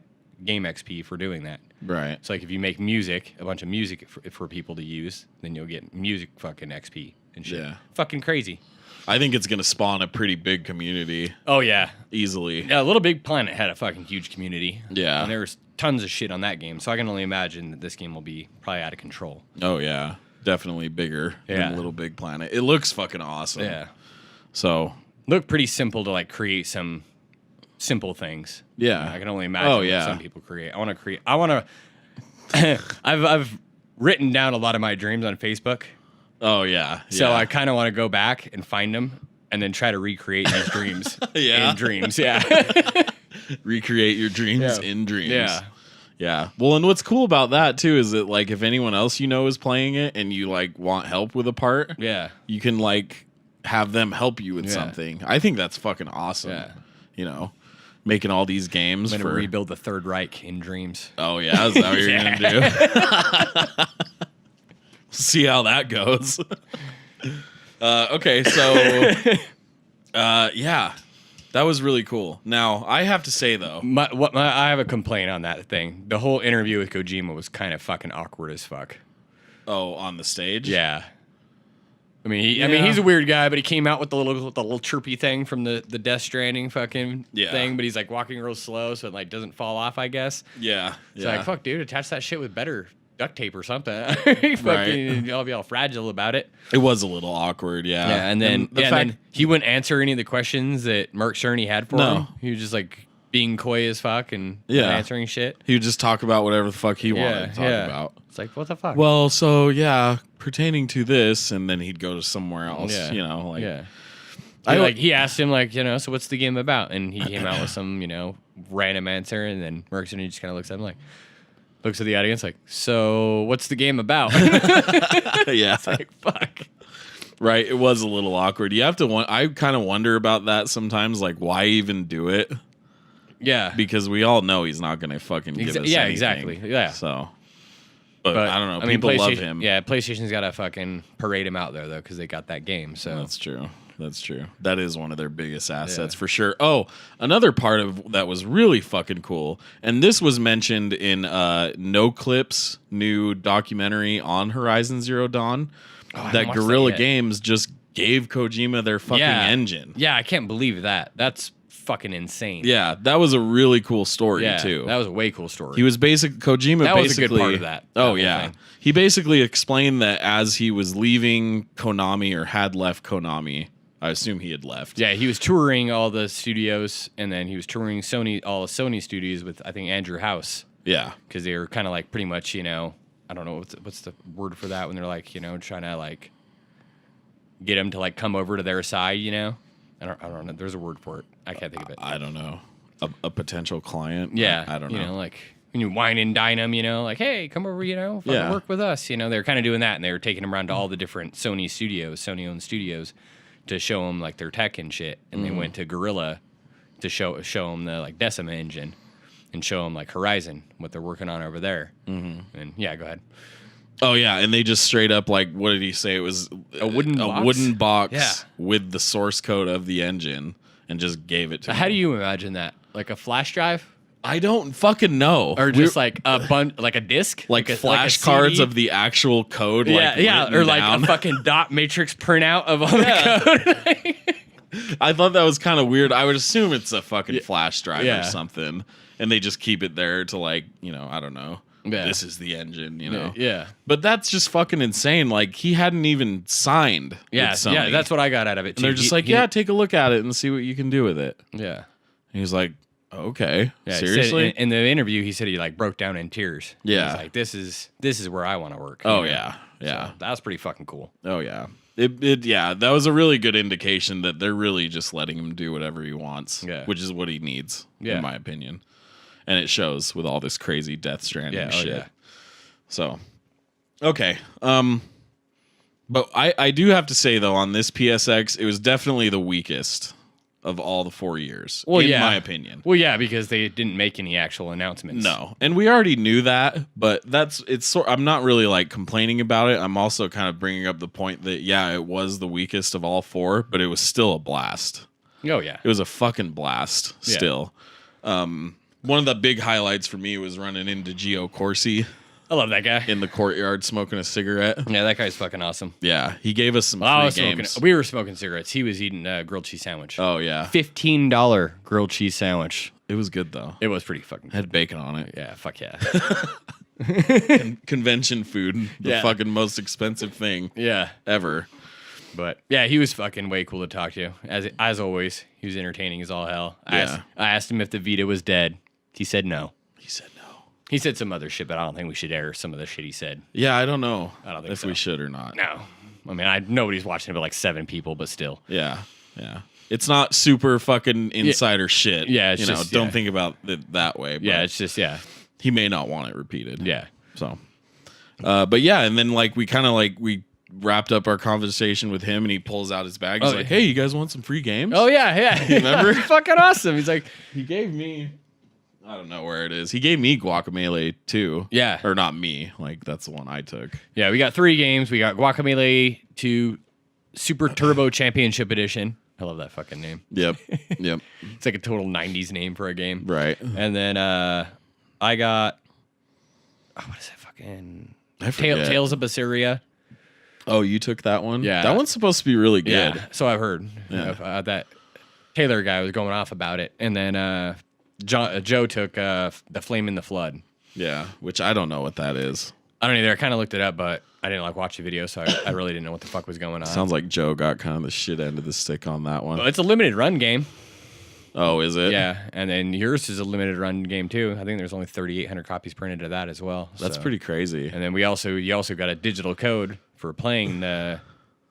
game XP for doing that. Right. So, like, if you make music, a bunch of music for people to use, then you'll get music fucking XP and shit. Yeah. Fucking crazy. I think it's going to spawn a pretty big community. Oh, yeah. Easily. Yeah, Little Big Planet had a fucking huge community. Yeah. And there was tons of shit on that game. So I can only imagine that this game will be probably out of control. Oh, yeah. Definitely bigger than Little Big Planet. It looks fucking awesome. Yeah. So. Look pretty simple to, like, create some simple things. Yeah. I can only imagine what some people create. I've written down a lot of my dreams on Facebook. Oh, yeah. So I kind of want to go back and find them and then try to recreate these dreams in dreams. Yeah. Recreate your dreams in dreams. Yeah. Yeah. Well, and what's cool about that, too, is that, like, if anyone else is playing it and you, like, want help with a part, you can, like, have them help you with something. I think that's fucking awesome. Yeah. Making all these games. I'm going to rebuild the Third Reich in dreams. Oh, yeah? Is that what you're going to do? See how that goes. Okay, so, yeah. That was really cool. Now, I have to say, though. I have a complaint on that thing. The whole interview with Kojima was kind of fucking awkward as fuck. Oh, on the stage? Yeah. I mean, he's a weird guy, but he came out with the little chirpy thing from the Death Stranding fucking thing, but he's, like, walking real slow so it, like, doesn't fall off, I guess. Yeah. It's like, fuck, dude, attach that shit with better duct tape or something. I'll be all fragile about it. It was a little awkward, yeah. Yeah, and then he wouldn't answer any of the questions that Mark Cerny had for him. He was just like being coy as fuck and not answering shit. He would just talk about whatever the fuck he wanted to talk about. It's like, what the fuck? Well, so pertaining to this, and then he'd go to somewhere else. He asked him, like, so what's the game about? And he came out with some, random answer, and then Mark Cerny just kind of looks at him like, looks at the audience like, so what's the game about? Yeah. It's like, fuck. Right. It was a little awkward. You have to I kind of wonder about that sometimes, like, why even do it? Yeah. Because we all know he's not going to fucking give us anything. Yeah, exactly. Yeah. So, but I don't know. People love him. Yeah, PlayStation's got to fucking parade him out there, though, because they got that game. So that's true. That's true. That is one of their biggest assets for sure. Oh, another part of that was really fucking cool, and this was mentioned in No Clip's new documentary on Horizon Zero Dawn. That Guerrilla Games just gave Kojima their fucking engine. Yeah, I can't believe that. That's fucking insane. Yeah, that was a really cool story too. That was a way cool story. He was Kojima that basically was a good part of that. Oh yeah. Thing. He basically explained that as he was leaving Konami or had left Konami, I assume he had left. Yeah, he was touring all the studios, and then he was touring all the Sony studios with, I think, Andrew House. Yeah. Because they were kind of like pretty much, I don't know, what's the word for that when they're like, trying to like get him to like come over to their side, I don't know. There's a word for it. I can't think of it. I don't know. A potential client? Yeah. I don't know. Like when you wine and dine them, like, hey, come over, work with us. They were kind of doing that, and they were taking him around to all the different Sony-owned studios, to show them like their tech and shit, and they went to Guerrilla to show them the like Decima engine, and show them like Horizon, what they're working on over there. And go ahead. Oh yeah, and they just straight up like, what did he say? It was a wooden box with the source code of the engine, and just gave it to. How do you imagine that? Like a flash drive? I don't fucking know. Or just like a like a disc, like flashcards of the actual code. Or like a fucking dot matrix printout of all the code. I thought that was kind of weird. I would assume it's a fucking flash drive or something, and they just keep it there to like, I don't know. Yeah. This is the engine, Yeah. But that's just fucking insane. Like, he hadn't even signed. Yeah, with Sony. That's what I got out of it too. And they're just take a look at it and see what you can do with it. Yeah. And he was like, Okay. Yeah, he said Seriously? in the interview, he said he like broke down in tears. Yeah. He's like, this is where I want to work. Oh, you know? yeah. Yeah. So that was pretty fucking cool. Oh, yeah. Yeah, that was a really good indication that they're really just letting him do whatever he wants, which is what he needs, in my opinion. And it shows with all this crazy Death Stranding shit. Yeah. So, okay. But I do have to say, though, on this PSX, it was definitely the weakest of all the 4 years, in my opinion. Well, yeah, because they didn't make any actual announcements. No, and we already knew that, but I'm not really like complaining about it. I'm also kind of bringing up the point that, yeah, it was the weakest of all 4, but it was still a blast. Oh, yeah. It was a fucking blast still. One of the big highlights for me was running into Gio Corsi. I love that guy. In the courtyard smoking a cigarette. Yeah, that guy's fucking awesome. Yeah, he gave us some free games. We were smoking cigarettes. He was eating a grilled cheese sandwich. Oh, yeah. $15 grilled cheese sandwich. It was good, though. It was pretty fucking good. Had bacon on it. Yeah, fuck yeah. Convention food. The fucking most expensive thing ever. But, yeah, he was fucking way cool to talk to. As always, he was entertaining as all hell. I asked him if the Vita was dead. He said no. He said no. He said some other shit, but I don't think we should air some of the shit he said. Yeah, I don't know. I don't think if we should or not. No. I mean, nobody's watching it but like 7 people, but still. Yeah. It's not super fucking insider shit. Yeah, it's just, don't think about it that way. But yeah, it's just, he may not want it repeated. Yeah. So, but yeah, and then like we wrapped up our conversation with him, and he pulls out his bag. He's like, "Hey, you guys want some free games?" Oh yeah. Remember? Fucking awesome. He's like, he gave me. I don't know where it is. He gave me Guacamelee too. Yeah. Or not me. Like, that's the one I took. Yeah, we got 3 games. We got Guacamelee 2 Super Turbo Championship Edition. I love that fucking name. Yep. It's like a total 90s name for a game. Right. And then I got, what is that fucking? I forget. Tales of Assyria. Oh, you took that one? Yeah. That one's supposed to be really good. Yeah, so I've heard. Yeah. That Taylor guy was going off about it. And then Joe took The Flame in the Flood. Yeah, which I don't know what that is. I don't either. I kind of looked it up, but I didn't watch the video, so I really didn't know what the fuck was going on. Sounds like Joe got kind of the shit end of the stick on that one. Well, it's a limited run game. Oh, is it? Yeah, and then yours is a limited run game too. I think there's only 3,800 copies printed of that as well. That's pretty crazy. And then you also got a digital code for playing the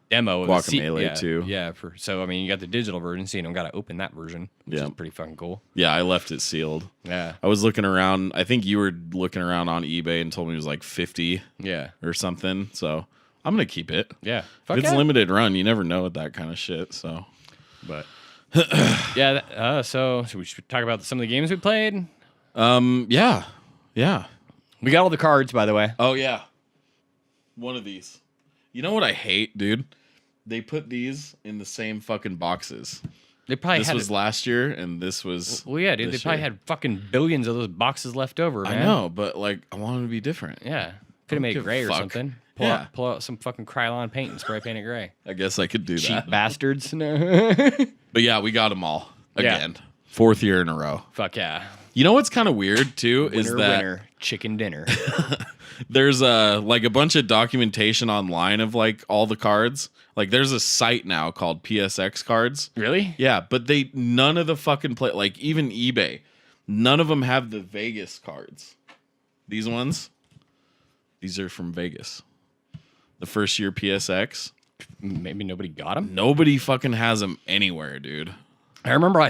demo of Guacamelee too. Yeah, so I mean, you got the digital version, so you don't got to open that version, which is pretty fucking cool. Yeah, I left it sealed. Yeah, I was looking around. I think you were looking around on eBay and told me it was like 50. Yeah, or something. So I'm gonna keep it. Yeah, if it's limited run, you never know with that kind of shit. So, but yeah. So we should talk about some of the games we played. Yeah. We got all the cards, by the way. Oh yeah, one of these. You know what I hate, dude? They put these in the same fucking boxes. They probably this was last year, and this was. Well, yeah, dude. They probably had fucking billions of those boxes left over. Man. I know, but like, I want them to be different. Yeah, could have made it gray or something. Pull out some fucking Krylon paint and spray paint it gray. I guess I could do that. Cheap bastards. No. But yeah, we got them all again. 4th year in a row. Fuck yeah. You know what's kind of weird too is that chicken dinner. There's a bunch of documentation online of like all the cards. Like there's a site now called PSX cards. Really? Yeah, but none of the fucking like even eBay, none of them have the Vegas cards. These ones, these are from Vegas. The first year PSX. Maybe nobody got them. Nobody fucking has them anywhere, dude. I remember I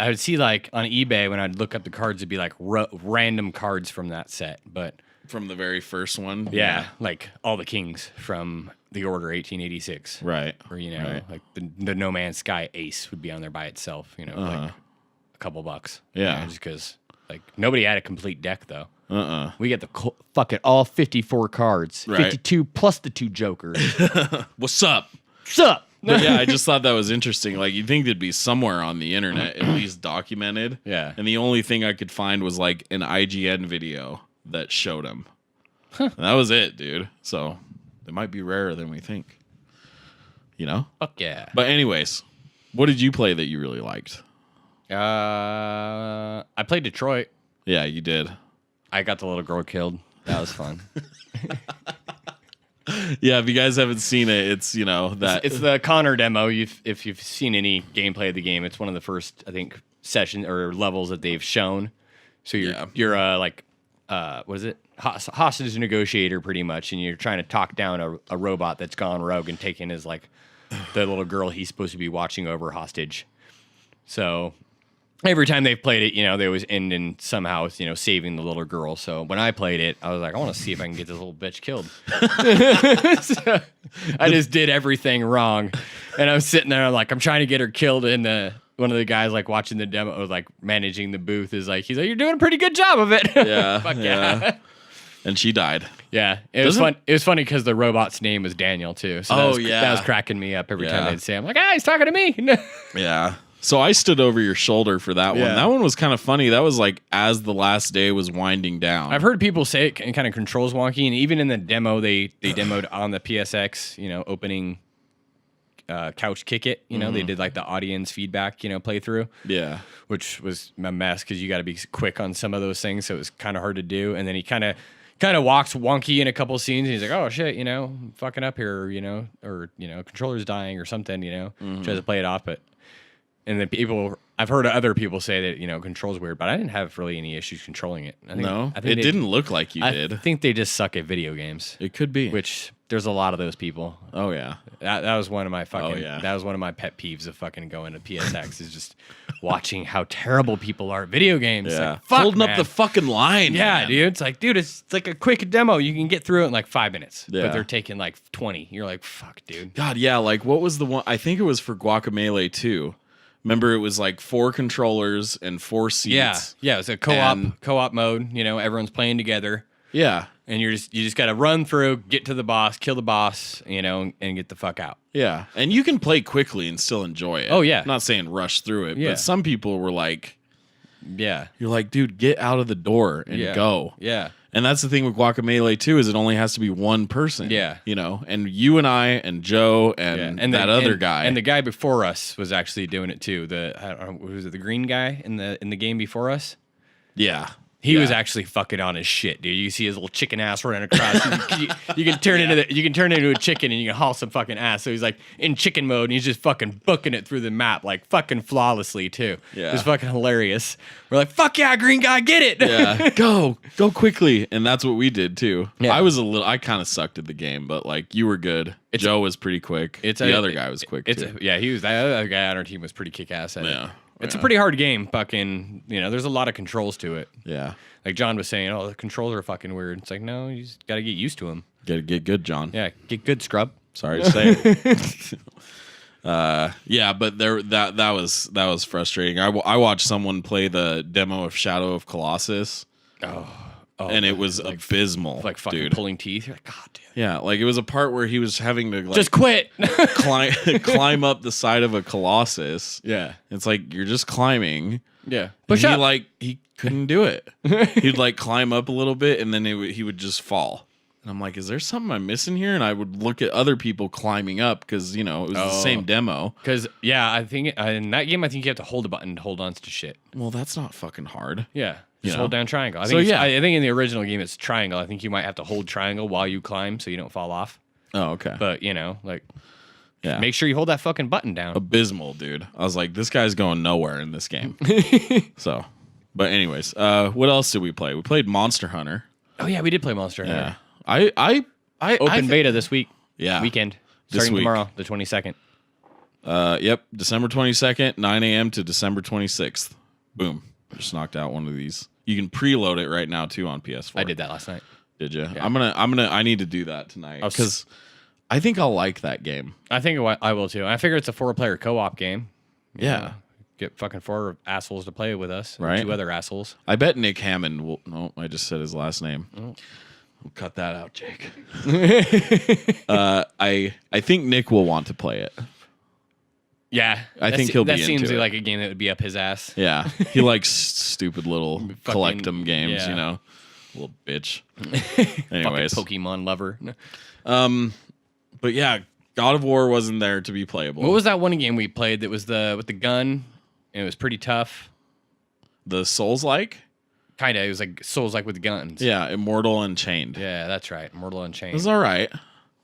would see like on eBay when I'd look up the cards, it'd be like random cards from that set, but from the very first one. Yeah, like all the kings from the Order 1886. Right. Or like the No Man's Sky Ace would be on there by itself. Like a couple bucks. Yeah. Just because like nobody had a complete deck though. We get the fucking all 54 cards, right. 52 plus the 2 jokers. What's up? What's up? But yeah, I just thought that was interesting. Like, you'd think they'd be somewhere on the internet, at least documented. Yeah. And the only thing I could find was like an IGN video that showed them. And that was it, dude. So they might be rarer than we think. You know? Fuck yeah. But anyways, what did you play that you really liked? I played Detroit. Yeah, you did. I got the little girl killed. That was fun. Yeah, if you guys haven't seen it, it's that it's the Connor demo. If you've seen any gameplay of the game, it's one of the first, I think, sessions or levels that they've shown. So you're like what is it? Hostage negotiator, pretty much, and you're trying to talk down a robot that's gone rogue and taken his like the little girl he's supposed to be watching over hostage. So every time they've played it, they always end in somehow, saving the little girl. So when I played it, I was like, I want to see if I can get this little bitch killed. So I just did everything wrong, and I'm sitting there, I'm trying to get her killed, and one of the guys like watching the demo, like managing the booth, he's like, you're doing a pretty good job of it. Yeah, Fuck yeah. And she died. Yeah, it was fun. It was funny because the robot's name was Daniel too. So that was cracking me up every time they'd say, I'm like, he's talking to me. Yeah. So I stood over your shoulder for that one. That one was kind of funny. That was like as the last day was winding down. I've heard people say it kind of controls wonky, and even in the demo, they demoed on the PSX, opening couch kick it. They did like the audience feedback, playthrough. Yeah, which was a mess because you got to be quick on some of those things, so it was kind of hard to do. And then he kind of walks wonky in a couple scenes, and he's like, "Oh shit, I'm fucking up here, or controller's dying or something," tries to play it off, but. And then I've heard other people say that, control's weird, but I didn't have really any issues controlling it. I think it didn't look like you did. I think they just suck at video games. It could be. Which, there's a lot of those people. Oh, yeah. That was one of my that was one of my pet peeves of fucking going to PSX is just watching how terrible people are at video games. Yeah. Like, fuck, holding up the fucking line. Yeah, dude. It's like, dude, it's like a quick demo. You can get through it in like 5 minutes. Yeah. But they're taking like 20. You're like, fuck, dude. God, yeah. Like, what was the one? I think it was for Guacamelee 2. Remember, it was like 4 controllers and 4 seats. Yeah, it's a co-op mode. Everyone's playing together. Yeah, and you just got to run through, get to the boss, kill the boss, and get the fuck out. Yeah, and you can play quickly and still enjoy it. Oh yeah, I'm not saying rush through it, but some people were like, "Yeah, you're like, dude, get out of the door and go." Yeah. And that's the thing with Guacamelee too, is it only has to be one person. Yeah. And you and I and Joe and that other guy. And the guy before us was actually doing it too. Was it the green guy in the game before us? Yeah. He was actually fucking on his shit, dude. You see his little chicken ass running across. You can turn into a chicken and you can haul some fucking ass. So he's like in chicken mode and he's just fucking booking it through the map like fucking flawlessly too. Yeah. It was fucking hilarious. We're like, fuck yeah, green guy, get it. Yeah. Go quickly. And that's what we did too. Yeah. I kind of sucked at the game, but like you were good. Joe was pretty quick. The other guy was quick too. That other guy on our team was pretty kick ass at it. It's a Yeah. pretty hard game, fucking, there's a lot of controls to it. Yeah. Like John was saying, the controls are fucking weird. It's like, no, you just got to get used to them. Gotta get good, John. Yeah, get good, scrub. Sorry to say it. Yeah, but that was frustrating. I watched someone play the demo of Shadow of Colossus. And it was like, abysmal. Like fucking dude. pulling teeth. You're like, God damn. Yeah, like it was a part where he was having to like just quit. climb up the side of a Colossus. Yeah. It's like you're just climbing. Yeah. But he couldn't do it. He'd like climb up a little bit and then he would just fall. And I'm like, is there something I'm missing here? And I would look at other people climbing up because, it was the same demo. Because, I think in that game, I think you have to hold a button to hold on to shit. Well, that's not fucking hard. Yeah. Just hold down triangle. I think in the original game, it's triangle. I think you might have to hold triangle while you climb so you don't fall off. Oh, okay. But, make sure you hold that fucking button down. Abysmal, dude. I was like, this guy's going nowhere in this game. So, but anyways, what else did we play? We played Monster Hunter. Oh, yeah, we did play Monster Hunter. I Open beta this week. Yeah. Weekend. Starting tomorrow, the 22nd. Yep. December 22nd, 9 a.m. to December 26th. Boom. Just knocked out one of these. You can preload it right now too on PS4. I did that last night. Did you? Yeah. I need to do that tonight because I think I'll like that game. I think I will too. I figure it's a 4-player co-op game. Yeah. Get fucking 4 assholes to play with us. Right. 2 other assholes. I bet Nick Hammond will. No, I just said his last name. Oh. We'll cut that out, Jake. I think Nick will want to play it. Yeah, I think he'll be into it. That seems like a game that would be up his ass. Yeah, he likes stupid little collect-em games, little bitch. Anyways, Pokemon lover. But yeah, God of War wasn't there to be playable. What was that one game we played that was with the gun? And it was pretty tough. The Souls-like? Kinda. It was like Souls-like with guns. Yeah, Immortal Unchained. Yeah, that's right. Immortal Unchained. It was all right.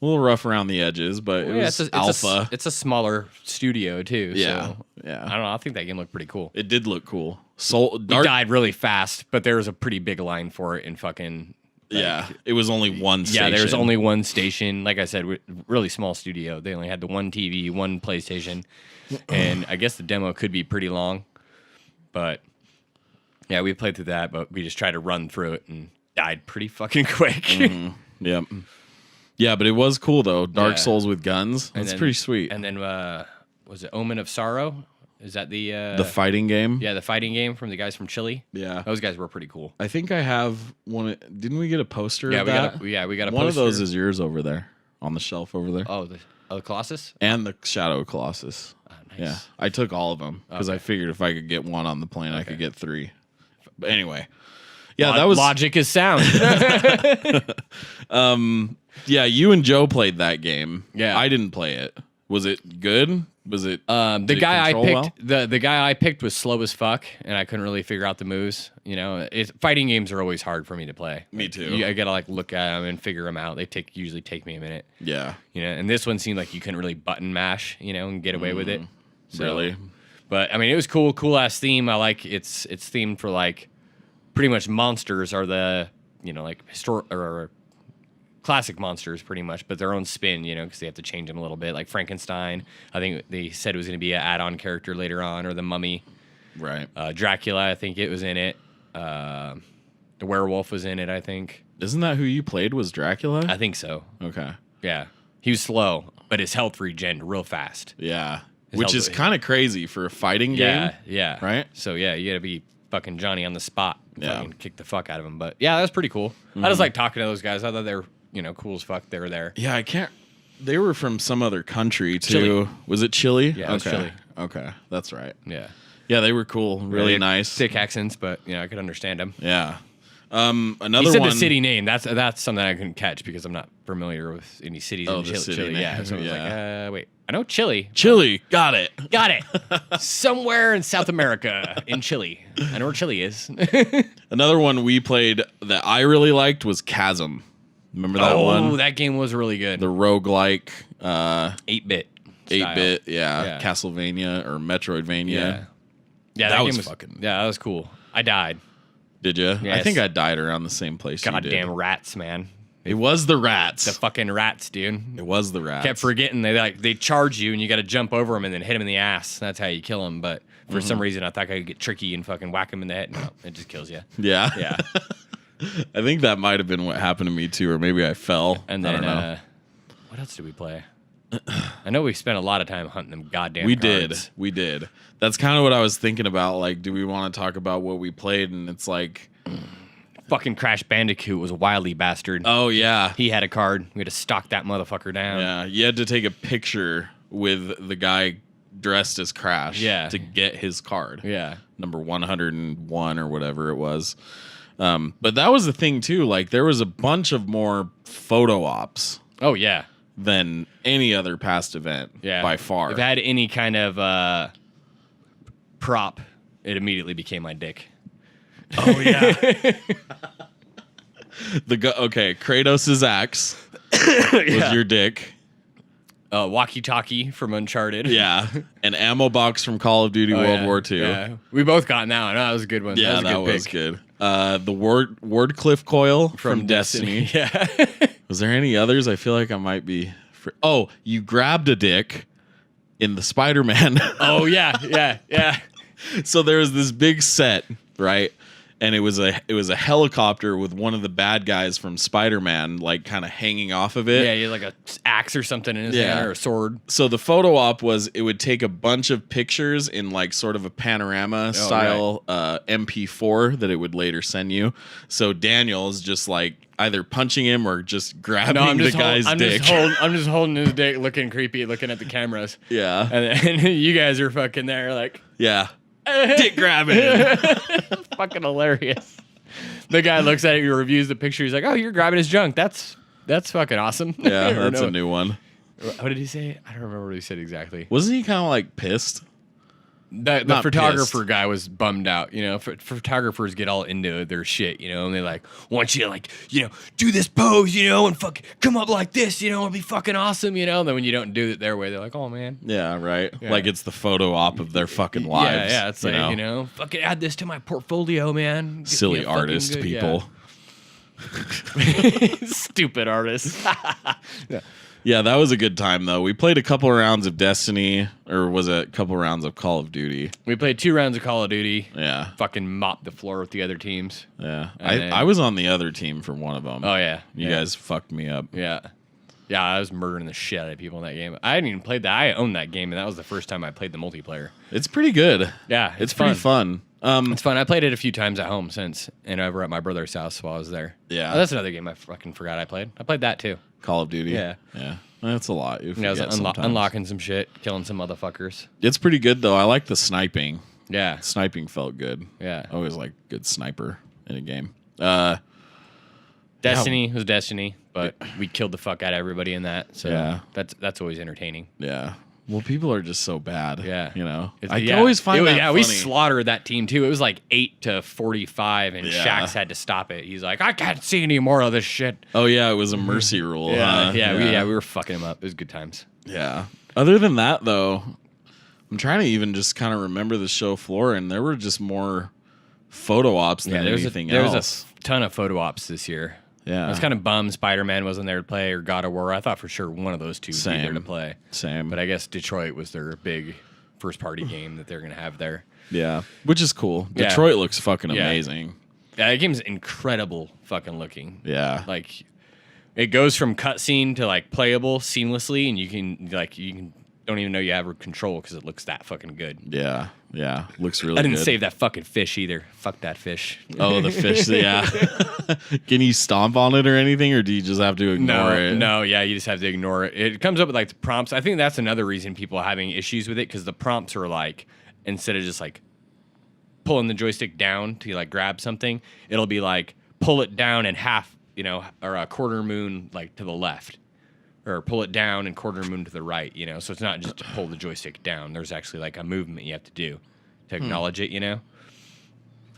little rough around the edges, but it was alpha. It's a smaller studio too. Yeah, So yeah. I don't know. I think that game looked pretty cool. It did look cool. Soul It Dark. died really fast, but there was a pretty big line for it in fucking. Yeah, it was only one station. Yeah, there was only one station. Like I said, really small studio. They only had the one TV, one PlayStation, and I guess the demo could be pretty long. But yeah, we played through that, but we just tried to run through it and died pretty fucking quick. Mm-hmm. Yep. Yeah, but it was cool though. Dark Yeah. Souls with guns. That's pretty sweet. And then was it Omen of Sorrow? Is that the fighting game? Yeah, the fighting game from the guys from Chile. Yeah. Those guys were pretty cool. I think I have one. Didn't we get a poster Yeah, of we that? got a one poster. of those is yours over there on the shelf over there. the Colossus. And the Shadow Colossus. Oh, nice. Yeah, I took all of them because I Okay. figured if I could get one on the plane, I could get 3. But anyway, yeah, that was logic is sound. Yeah, you and Joe played that game. Yeah. I didn't play it. Was it good? Was it The guy I picked, the guy I picked was slow as fuck, and I couldn't really figure out the moves. You know, fighting games are always hard for me to play. Me too. I gotta like look at them and figure them out. They usually take me a minute. Yeah. You know, and this one seemed like you couldn't really button mash, you know, and get away with it. So, Really? But I mean, it was cool ass theme. I like it's themed for like pretty much monsters are the like historic or classic monsters pretty much, but their own spin, because they have to change them a little bit. Like Frankenstein, I think they said it was going to be an add-on character later on, or the Mummy. Right. Dracula, I think it was in it. The werewolf was in it, I think. Isn't that who you played was Dracula? I think so. Okay. Yeah. He was slow, but his health regened real fast. Yeah. His Which health- is kind of crazy for a fighting game. Yeah. Right? So, yeah, you got to be fucking Johnny on the spot. Yeah. Fucking kick the fuck out of him. But, yeah, that was pretty cool. I just like talking to those guys. I thought they were, cool as fuck. They were there. Yeah, I can't. They were from some other country too. Chile. Was it Chile? Yeah, it was Chile. Okay, that's right. Yeah. Yeah, they were cool. Really They had nice. Thick accents, but, I could understand them. Yeah. He Another said one. the city name. That's something I couldn't catch because I'm not familiar with any cities in the Chile. city name, Yeah, so I was yeah. like, wait, I know Chile. Chile. Got it. Got it. Somewhere in South America, in Chile. I know where Chile is. Another one we played that I really liked was Chasm. Remember that one? Oh, that game was really good. The roguelike 8-bit. 8-bit, Yeah. Castlevania or Metroidvania. Yeah, That that was game fucking- Yeah, that was cool. I died. Did you? I Yes. think I died around the same place you Goddamn did. rats, man. It was the rats. The fucking rats, dude. It was the rats. Kept forgetting they charge you and you got to jump over them and then hit them in the ass. That's how you kill them. But for some reason, I thought I could get tricky and fucking whack them in the head. No, it just kills you. Yeah. Yeah. I think that might have been what happened to me too, or maybe I fell. And I then don't know. what else did we play? I know we spent a lot of time hunting them goddamn We cards. did. We did. That's kind of what I was thinking about. Like, do we want to talk about what we played? And it's like, Fucking Crash Bandicoot was a wily bastard. oh yeah, He had a card. We had to stalk that motherfucker down. yeah. You had to take a picture with the guy dressed as Crash, Yeah. to get his card. Yeah. Number 101 or whatever it was. But that was the thing too. Like, there was a bunch of more photo ops Oh, yeah. than any other past event. Yeah. By far. If it had any kind of prop, it immediately became my dick. Oh yeah. Okay, Kratos' axe was your dick. Walkie-talkie from Uncharted. Yeah. An ammo box from Call of Duty Oh, World yeah. War II. Yeah. We both got now. That was a good one. Yeah, that was a good. pick. The Wardcliff coil from Destiny. Yeah. Was there any others? I feel like I might be. Oh, you grabbed a dick in the Spider-Man. Oh, yeah. Yeah. Yeah. So there was this big set, right? And it was a helicopter with one of the bad guys from Spider-Man, like, kind of hanging off of it. Yeah, he had like a axe or something in his Yeah. hand or a sword. So the photo op was it would take a bunch of pictures in like sort of a panorama style MP4 that it would later send you. So Daniel's just like either punching him or just grabbing the guy's dick. I'm just holding his dick, looking creepy, looking at the cameras. Yeah. And then you guys are fucking there like, Yeah. Dick grabbing. fucking hilarious. The guy looks at it, he reviews the picture. He's like, "Oh, you're grabbing his junk. That's fucking awesome." Yeah, Or that's no. a new one. What did he say? I don't remember what he said exactly. Wasn't he kind of like pissed? The Not photographer pissed. guy was bummed out. You know, photographers get all into their shit, you know, and they like want you to like, you know, do this pose, you know, and fuck come up like this, you know, it'll be fucking awesome, you know. And then when you don't do it their way, they're like, oh man. Yeah, right. Yeah. Like it's the photo op of their fucking lives. Yeah, it's like, you know, fucking add this to my portfolio, man. Get Silly me a fucking artist good- people. yeah. Stupid artists. Yeah, that was a good time though. We played a couple rounds of Destiny, or was it a couple rounds of Call of Duty? We played 2 rounds of Call of Duty. Yeah, Fucking mopped the floor with the other teams. yeah. And then- I was on the other team for one of them. Oh yeah, You yeah. guys fucked me up. Yeah. Yeah, I was murdering the shit out of people in that game. I hadn't even played that. I owned that game, and that was the first time I played the multiplayer. It's pretty good. Yeah, It's pretty fun. It's fun. I played it a few times at home since, and over at my brother's house while I was there. Yeah. Oh, that's another game I fucking forgot I played. I played that too. Call of Duty. Yeah. Yeah. That's a lot. You And I was forget sometimes. unlocking some shit, killing some motherfuckers. It's pretty good though. I like the sniping. Yeah. Sniping felt good. Yeah. I always like good sniper in a game. Destiny was Destiny, but we killed the fuck out of everybody in that. So Yeah. that's always entertaining. Yeah. Well, people are just so bad. Yeah. You know, It's- I yeah. always find that Yeah, funny. we slaughtered that team too. It was like 8-45, and Yeah. Shax had to stop it. He's like, I can't see any more of this shit. Oh yeah, it was a mercy rule. huh? We were fucking him up. It was good times. Yeah. Other than that, though, I'm trying to even just kind of remember the show floor, and there were just more photo ops than anything there else. was a ton of photo ops this year. Yeah. I was kind of bummed Spider-Man wasn't there to play, or God of War. I thought for sure one of those two would be there Same. to play. Same. But I guess Detroit was their big first-party game that they're going to have there. Yeah. Which is cool. Yeah. Detroit looks fucking Yeah. amazing. Yeah, that game's incredible fucking looking. Yeah. Like, it goes from cutscene to like playable seamlessly, and you can don't even know you have control because it looks that fucking good. Yeah. Yeah. Looks really I didn't good. save that fucking fish either. Fuck that fish. Oh, the fish. Yeah. Can you stomp on it or anything, or do you just have to ignore it? No, yeah, you just have to ignore it. It comes up with like the prompts. I think that's another reason people are having issues with it, because the prompts are like, instead of just like pulling the joystick down to like grab something, it'll be like pull it down in half, you know, or a quarter moon like to the left, or pull it down and quarter moon to the right, you know. So it's not just to pull the joystick down. There's actually like a movement you have to do to acknowledge it, you know.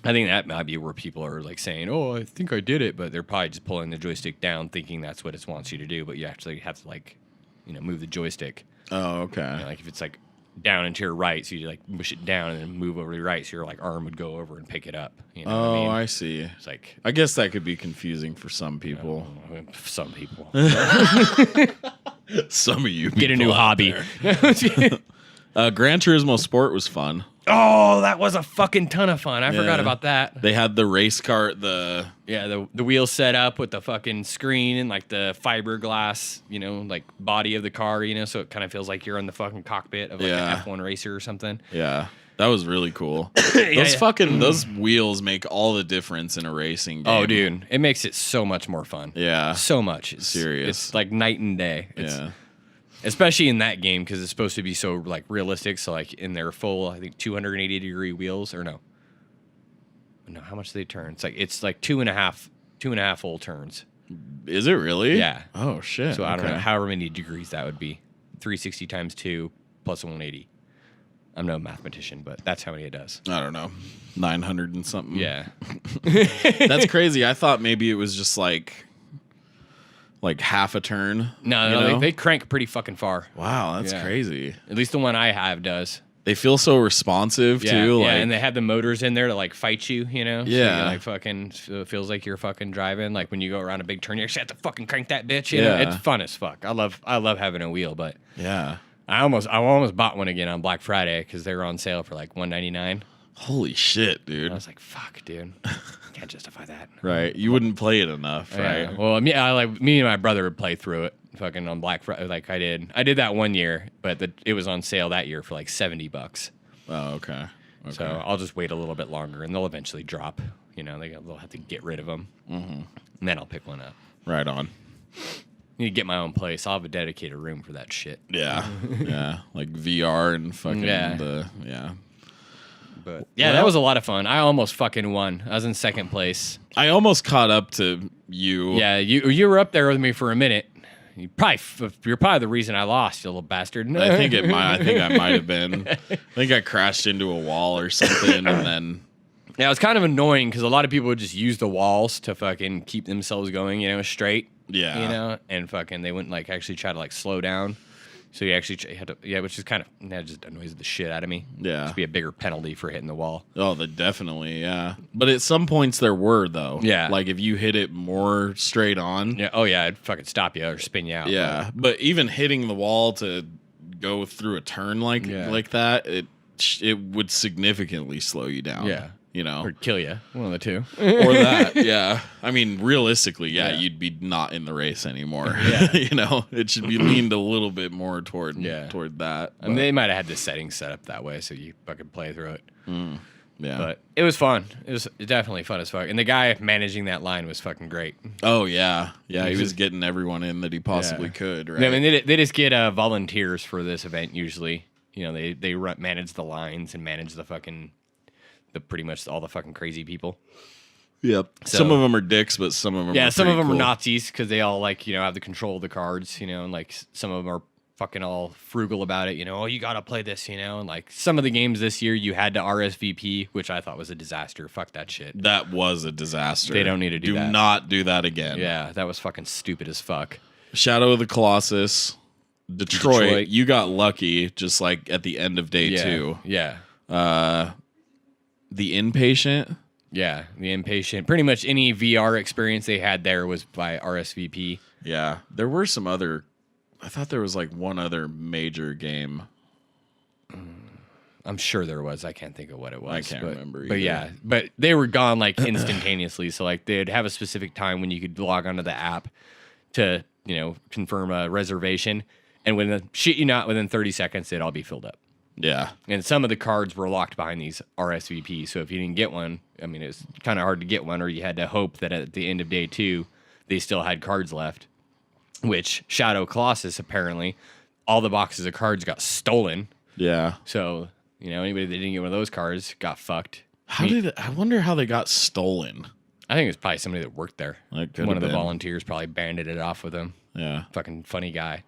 I think that might be where people are like saying, "Oh, I think I did it," but they're probably just pulling the joystick down, thinking that's what it wants you to do. But you actually have to like, you know, move the joystick. Oh, okay. You know, like if it's like down and to your right, so you like push it down and then move over to the right, so your like arm would go over and pick it up. You know what I mean? I see. It's like I guess that could be confusing for some people. some people Some of you get a new people out hobby. there. Gran Turismo Sport was fun. Oh, that was a fucking ton of fun. I forgot Yeah. about that. They had the race cart, the Yeah, the wheels set up with the fucking screen and like the fiberglass, you know, like body of the car, you know, so it kind of feels like you're in the fucking cockpit of like Yeah. an F1 racer or something. yeah. That was really cool. Yeah. Those wheels make all the difference in a racing game. Oh, dude, it makes it so much more fun. Yeah. So much. It's, Serious. It's like night and day. It's, Yeah. Especially in that game, because it's supposed to be so like realistic. So like in their full, I think 280-degree wheels, or no, how much do they turn? It's like two and a half full turns. Is it really? Yeah. Oh shit. So I don't know Okay. however many degrees that would be. 360 times 2 plus 180. I'm no mathematician, but that's how many it does. I don't know. 900 and something. Yeah. That's crazy. I thought maybe it was just like half a turn. No, you no, know? they crank pretty fucking far. Wow, that's Yeah. crazy. At least the one I have does. They feel so responsive Yeah, too. yeah, Like, and they have the motors in there to like fight you, you know? So Yeah. you, like fucking, so it feels like you're fucking driving. Like when you go around a big turn, you actually have to fucking crank that bitch. You know? Yeah. It's fun as fuck. I love having a wheel, but yeah. I almost bought one again on Black Friday because they were on sale for like $199. Holy shit, dude. I was like, fuck, dude. Can't justify that. Right. You wouldn't play it enough, Yeah. right? Well, me and my brother would play through it fucking on Black Friday. Like I did that one year, but it was on sale that year for like $70. Oh, okay. So I'll just wait a little bit longer, and they'll eventually drop. You know, they'll have to get rid of them, and then I'll pick one up. Right on. Need to get my own place. I'll have a dedicated room for that shit. Yeah. Yeah. Like VR and fucking Yeah. yeah. But yeah, that was a lot of fun. I almost fucking won. I was in second place. I almost caught up to you. Yeah, you were up there with me for a minute. you're probably the reason I lost, you little bastard. I think I might have been. I think I crashed into a wall or something, and then. Yeah, it's kind of annoying because a lot of people would just use the walls to fucking keep themselves going, straight. Yeah. And fucking they wouldn't like actually try to like slow down. So you actually had to, which is kind of, that just annoys the shit out of me. Yeah. Just be a bigger penalty for hitting the wall. Oh, definitely, yeah. But at some points there were, though. Yeah. Like if you hit it more straight on. Yeah. Oh, yeah. It'd fucking stop you or spin you out. Yeah. But even hitting the wall to go through a turn like that, it would significantly slow you down. Yeah. Or kill you. One of the two. Or that, yeah. I mean, realistically, you'd be not in the race anymore. Yeah. It should be leaned a little bit more toward that. I mean, they might have had the settings set up that way so you fucking play through it. Yeah. But it was fun. It was definitely fun as fuck. And the guy managing that line was fucking great. Oh, yeah. Yeah, he was getting everyone in that he possibly could, right? I mean, they just get volunteers for this event usually. They manage the lines and manage the fucking... pretty much all the fucking crazy people. Yep. So, some of them are dicks, but some of them are some of them cool. are Nazis because they all have the control of the cards, and like some of them are fucking all frugal about it, oh, you gotta play this, and like some of the games this year you had to RSVP, which I thought was a disaster. Fuck that shit. That was a disaster. They don't need to do that. Do not do that again. Yeah, that was fucking stupid as fuck. Shadow of the Colossus, Detroit. You got lucky just like at the end of day 2. Yeah. The Inpatient. Yeah, the Inpatient. Pretty much any VR experience they had there was by RSVP. Yeah, there were some other. I thought there was like one other major game. I'm sure there was. I can't think of what it was. I can't remember either. But yeah, but they were gone like instantaneously. So like they'd have a specific time when you could log onto the app to confirm a reservation, and within 30 seconds it'd all be filled up. Yeah. And some of the cards were locked behind these RSVP. So if you didn't get one, I mean, it's kind of hard to get one, or you had to hope that at the end of day 2, they still had cards left. Which Shadow Colossus, apparently, all the boxes of cards got stolen. Yeah. So, anybody that didn't get one of those cards got fucked. I wonder how they got stolen. I think it's probably somebody that worked there. One of the volunteers probably banded it off with him. Yeah. Fucking funny guy.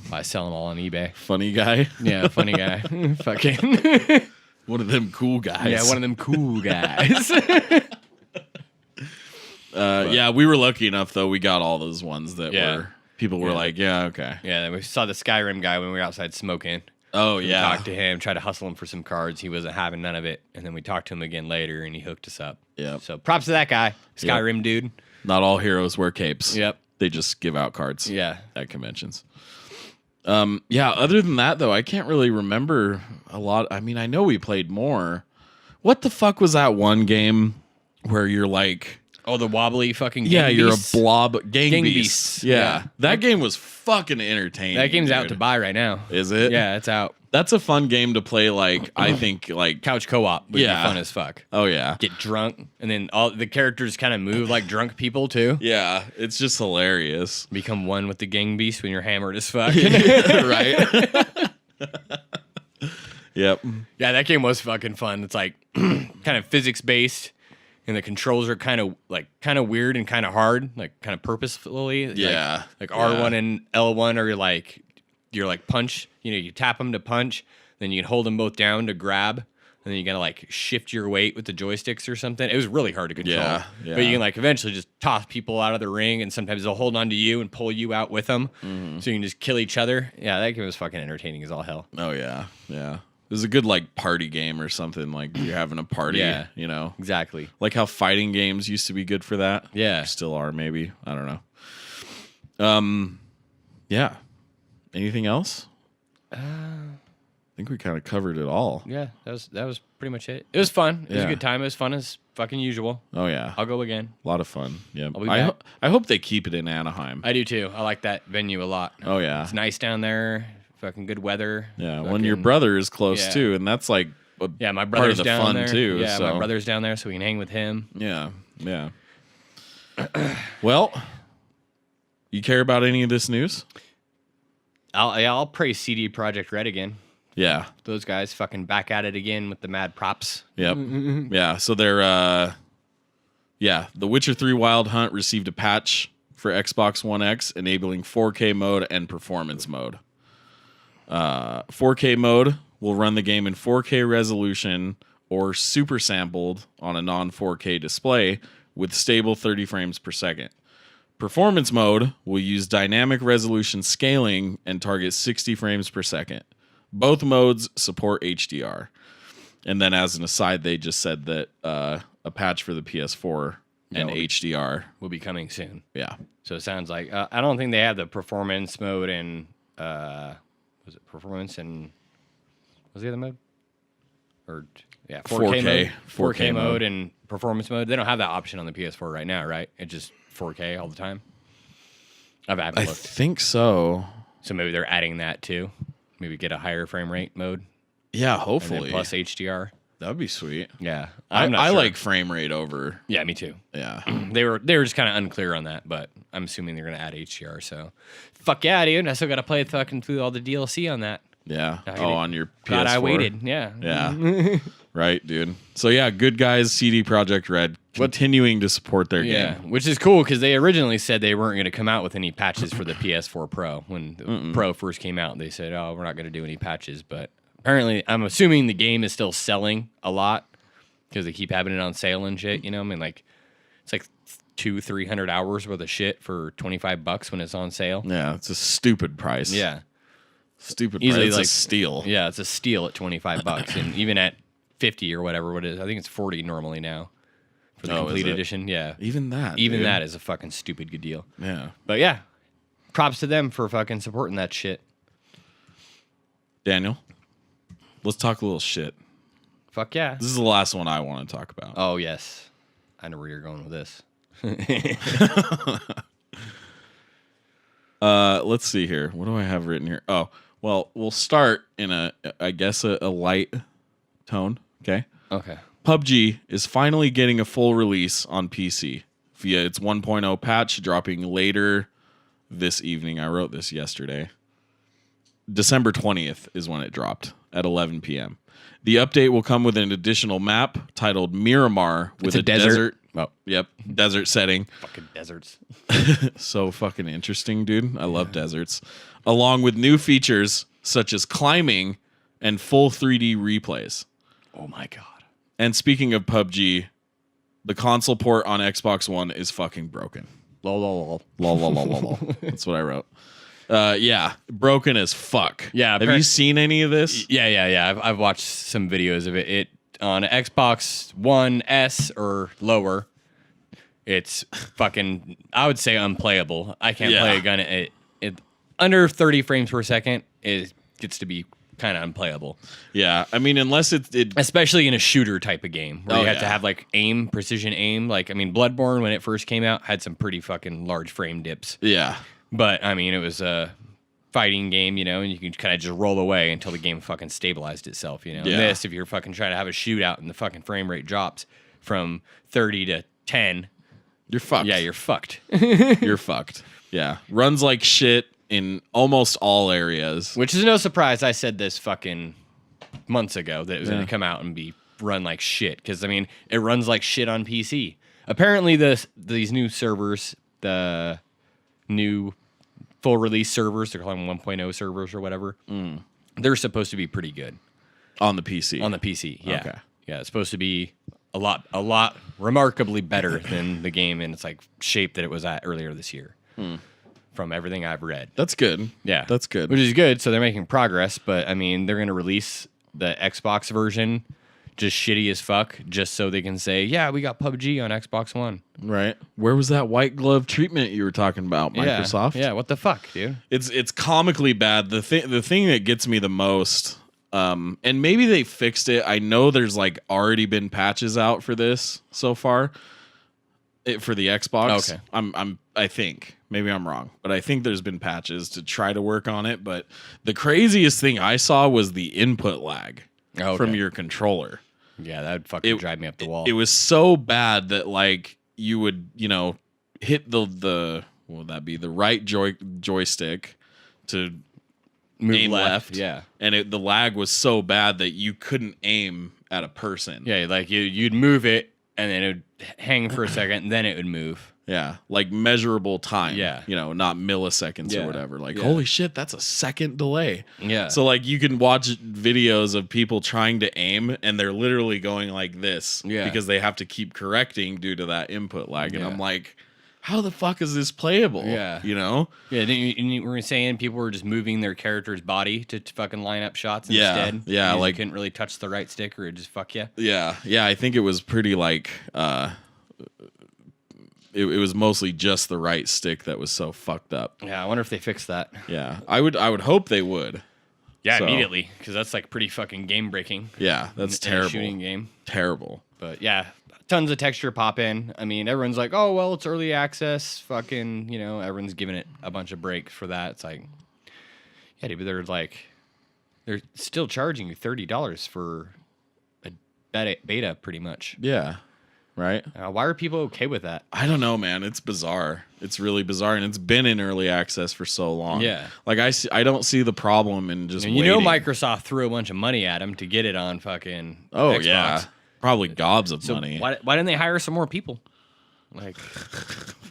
By selling them all on eBay. Funny guy? Yeah, funny guy. Fucking. One of them cool guys. Yeah, one of them cool guys. Yeah, we were lucky enough, though. We got all those ones that were... People were like, yeah, okay. Yeah, we saw the Skyrim guy when we were outside smoking. Oh, yeah. We talked to him, tried to hustle him for some cards. He wasn't having none of it. And then we talked to him again later, and he hooked us up. Yeah. So props to that guy. Skyrim dude. Not all heroes wear capes. Yep. They just give out cards. Yeah. At conventions. Yeah, other than that, though, I can't really remember a lot. I mean, I know we played more. What the fuck was that one game where you're like... Oh, the wobbly fucking gang you're beasts? a blob gang beast. Beasts. Yeah. That game was fucking entertaining. That game's out to buy right now. Is it? Yeah, it's out. That's a fun game to play, like, I think, like... Couch co-op would be fun as fuck. Oh, yeah. Get drunk, and then all the characters kind of move like drunk people, too. Yeah, it's just hilarious. Become one with the gang beast when you're hammered as fuck. Right? Yep. Yeah, that game was fucking fun. It's like kind of physics-based. And the controls are kind of weird and kind of hard, like kind of purposefully. Yeah. Like R1 and L1 are like punch. You tap them to punch, then you can hold them both down to grab, and then you gotta like shift your weight with the joysticks or something. It was really hard to control. Yeah. But you can like eventually just toss people out of the ring, and sometimes they'll hold on to you and pull you out with them, so you can just kill each other. Yeah, that game was fucking entertaining as all hell. Oh yeah, yeah. It was a good like party game or something. Like you're having a party. Yeah. Exactly. Like how fighting games used to be good for that. Yeah. Still are maybe. I don't know. Yeah. Anything else? I think we kind of covered it all. Yeah, that was pretty much it. It was fun. It was a good time. It was fun as fucking usual. Oh yeah. I'll go again. A lot of fun. Yeah. I'll be back. I hope they keep it in Anaheim. I do too. I like that venue a lot. Oh yeah. It's nice down there. Fucking good weather. Yeah. When your brother is close too, and that's like my brother's part of the down fun there too. Yeah, so. my brother's down there, so we can hang with him. Yeah. Yeah. Well, you care about any of this news? I'll praise CD Projekt Red again. Yeah. Those guys fucking back at it again with the mad props. Yep. Yeah. So they're The Witcher 3 Wild Hunt received a patch for Xbox One X, enabling 4K mode and performance mode. 4K mode will run the game in 4K resolution or super sampled on a non-4K display with stable 30 frames per second. Performance mode will use dynamic resolution scaling and target 60 frames per second. Both modes support HDR. And then as an aside, they just said that a patch for the PS4 and HDR will be coming soon. Yeah. So it sounds like I don't think they have the performance mode and was it performance and was the other mode? Or yeah, 4K mode and performance mode. They don't have that option on the PS4 right now, right? It's just 4K all the time. I think so. So maybe they're adding that too. Maybe get a higher frame rate mode. Yeah, hopefully. Plus HDR. That would be sweet. Yeah, I like frame rate over. Yeah, me too. Yeah, they were just kind of unclear on that, but I'm assuming they're gonna add HDR. So, fuck yeah, dude! I still gotta play fucking through all the DLC on that. Yeah. On your PS4. God, I waited. Yeah. Yeah. Right, dude. So yeah, good guys. CD Projekt Red continuing to support their game, which is cool because they originally said they weren't going to come out with any patches for the PS4 Pro when the Pro first came out. They said, "Oh, we're not going to do any patches," but apparently, I'm assuming the game is still selling a lot because they keep having it on sale and shit. You know, I mean, like it's like 200-300 hours worth of shit for $25 when it's on sale. Yeah, it's a stupid price. Yeah, stupid easily price. It's like a steal. Yeah, it's a steal at $25, and even at 50 or whatever what it is, I think it's 40 normally now for the complete edition. Yeah, even that is a fucking stupid good deal. Yeah, but yeah, props to them for fucking supporting that shit. Daniel, let's talk a little shit. Fuck yeah. This is the last one I want to talk about. Oh yes, I know where you're going with this. Let's see here. What do I have written here? Oh, well, we'll start in a light tone. Okay. PUBG is finally getting a full release on PC via its 1.0 patch dropping later this evening. I wrote this yesterday. December 20th is when it dropped at 11 p.m. The update will come with an additional map titled Miramar with a desert. Oh, yep, desert setting. Fucking deserts. So fucking interesting, dude. I love deserts. Along with new features such as climbing and full 3D replays. Oh my god. And speaking of PUBG, the console port on Xbox One is fucking broken. Lol. That's what I wrote. Yeah, broken as fuck. Yeah. Have you seen any of this? Yeah. I've watched some videos of it. It on Xbox One S or lower, it's fucking, I would say, unplayable. I can't play a gun. It under 30 frames per second, it gets to be kind of unplayable. Yeah, I mean, unless it especially in a shooter type of game where you have to have like precision aim. Like, I mean, Bloodborne when it first came out had some pretty fucking large frame dips. Yeah, but I mean, it was a fighting game, you know, and you can kind of just roll away until the game fucking stabilized itself, you know. Yeah. And this, if you're fucking trying to have a shootout and the fucking frame rate drops from 30 to 10, you're fucked. Yeah, you're fucked. You're fucked. Yeah, runs like shit in almost all areas. Which is no surprise. I said this fucking months ago that it was going to come out and be run like shit. Because, I mean, it runs like shit on PC. Apparently, these new servers, the new full release servers, they're calling them 1.0 servers or whatever, they're supposed to be pretty good. On the PC? On the PC, yeah. Okay. Yeah, it's supposed to be a lot remarkably better than the game in its like shape that it was at earlier this year. From everything I've read. That's good. Yeah. That's good. Which is good, so they're making progress, but I mean, they're going to release the Xbox version just shitty as fuck just so they can say, yeah, we got PUBG on Xbox One. Right. Where was that white glove treatment you were talking about, Microsoft? Yeah, what the fuck, dude? It's comically bad. The thing that gets me the most, and maybe they fixed it. I know there's like already been patches out for this so far. For the Xbox. Okay. I think. Maybe I'm wrong, but I think there's been patches to try to work on it. But the craziest thing I saw was the input lag from your controller. Yeah, that would fucking drive me up the wall. It was so bad that like you would, hit the what would that be? The right joystick to move aim left. Yeah. And the lag was so bad that you couldn't aim at a person. Yeah, like you'd move it and then it would hang for a second and then it would move. Yeah, like measurable time. Yeah. You know, not milliseconds Yeah. or whatever. Like, Yeah. holy shit, that's a second delay. Yeah. So, like, you can watch videos of people trying to aim and they're literally going like this because they have to keep correcting due to that input lag. And I'm like, how the fuck is this playable? Yeah. You know? Yeah, you were saying people were just moving their character's body to fucking line up shots instead. Yeah, You like couldn't really touch the right stick or it just fuck you. Yeah, I think it was pretty like it was mostly just the right stick that was so fucked up. Yeah, I wonder if they fixed that. Yeah, I would hope they would. Yeah, So- immediately, because that's like pretty fucking game breaking. Yeah, that's in a terrible. shooting game. Terrible. But yeah, tons of texture pop in. I mean, everyone's like, oh, well, it's early access. Fucking, you know, everyone's giving it a bunch of breaks for that. It's like, yeah, dude, but they're still charging you $30 for a beta pretty much. Yeah. Right? Why are people okay with that? I don't know, man. It's bizarre. It's really bizarre, and it's been in early access for so long. Yeah. Like I don't see the problem in just And you know, waiting. Microsoft threw a bunch of money at them to get it on fucking Oh Xbox. yeah, probably gobs of So money. why didn't they hire some more people? Like,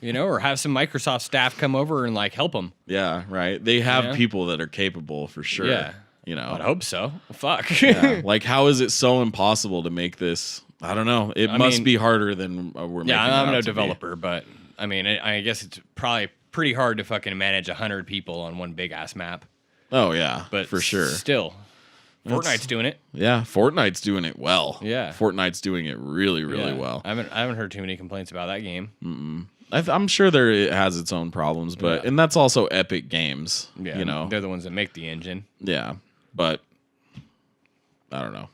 you know, or have some Microsoft staff come over and like help them. Yeah, right. They have Yeah. people that are capable for sure. Yeah. You know. I'd hope so. Fuck. Yeah. Like, how is it so impossible to make this? I don't know. It must mean- be harder than we're making. Yeah, it I'm out no to be. developer, but I mean, I guess it's probably pretty hard to fucking manage 100 people on one big ass map. Oh yeah, But for sure. still, That's- Fortnite's doing it. Yeah, Fortnite's doing it well. Yeah. Fortnite's doing it really, really Yeah. well. I haven't heard too many complaints about that game. I'm sure it has its own problems, but Yeah. and that's also Epic Games. Yeah, You know. they're the ones that make the engine. Yeah, but I don't know.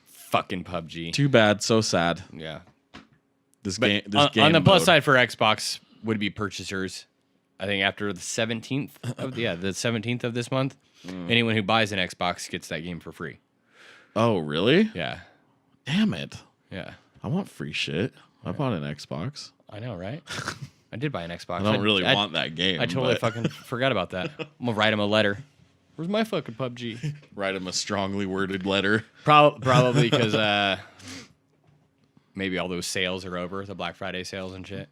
Fucking PUBG. Too bad. So sad. Yeah. This But game. This on, game on the plus mode. side for Xbox would be purchasers. I think after the 17th of the 17th of this month, anyone who buys an Xbox gets that game for free. Oh really? Yeah. Damn it! Yeah. I want free shit. I bought an Xbox. I know, right? I did buy an Xbox. I don't really want that game. I totally but fucking forgot about that. I'm gonna write him a letter. Where's my fucking PUBG? write him a strongly worded letter. Probably because maybe all those sales are over, the Black Friday sales and shit.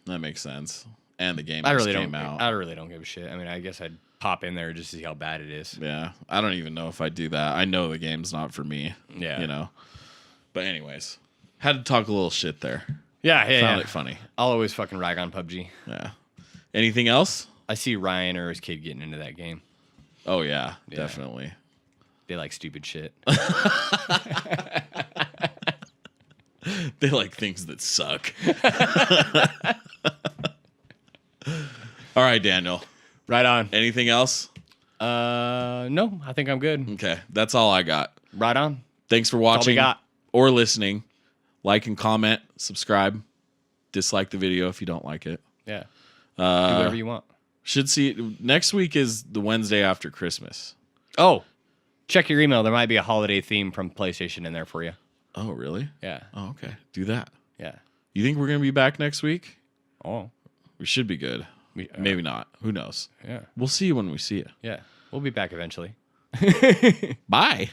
That makes sense. And the game I just really came don't. out. I really don't give a shit. I mean, I guess I'd pop in there just to see how bad it is. Yeah, I don't even know if I do that. I know the game's not for me. Yeah. You know. But anyways, had to talk a little shit there. Yeah, Found it funny. I'll always fucking rag on PUBG. Yeah. Anything else? I see Ryan or his kid getting into that game. Oh yeah, definitely. They like stupid shit. They like things that suck. All right, Daniel. Right on. Anything else? No, I think I'm good. Okay, that's all I got. Right on. Thanks for all we watching got. or listening. Like and comment, subscribe, dislike the video if you don't like it. Yeah. Do whatever you want. Should see next week is the Wednesday after Christmas. Oh, check your email. There might be a holiday theme from PlayStation in there for you. Oh, really? Yeah. Oh, okay. Do that. Yeah. You think we're going to be back next week? Oh. We should be good. Maybe not. Who knows? Yeah. We'll see you when we see you. Yeah. We'll be back eventually. Bye.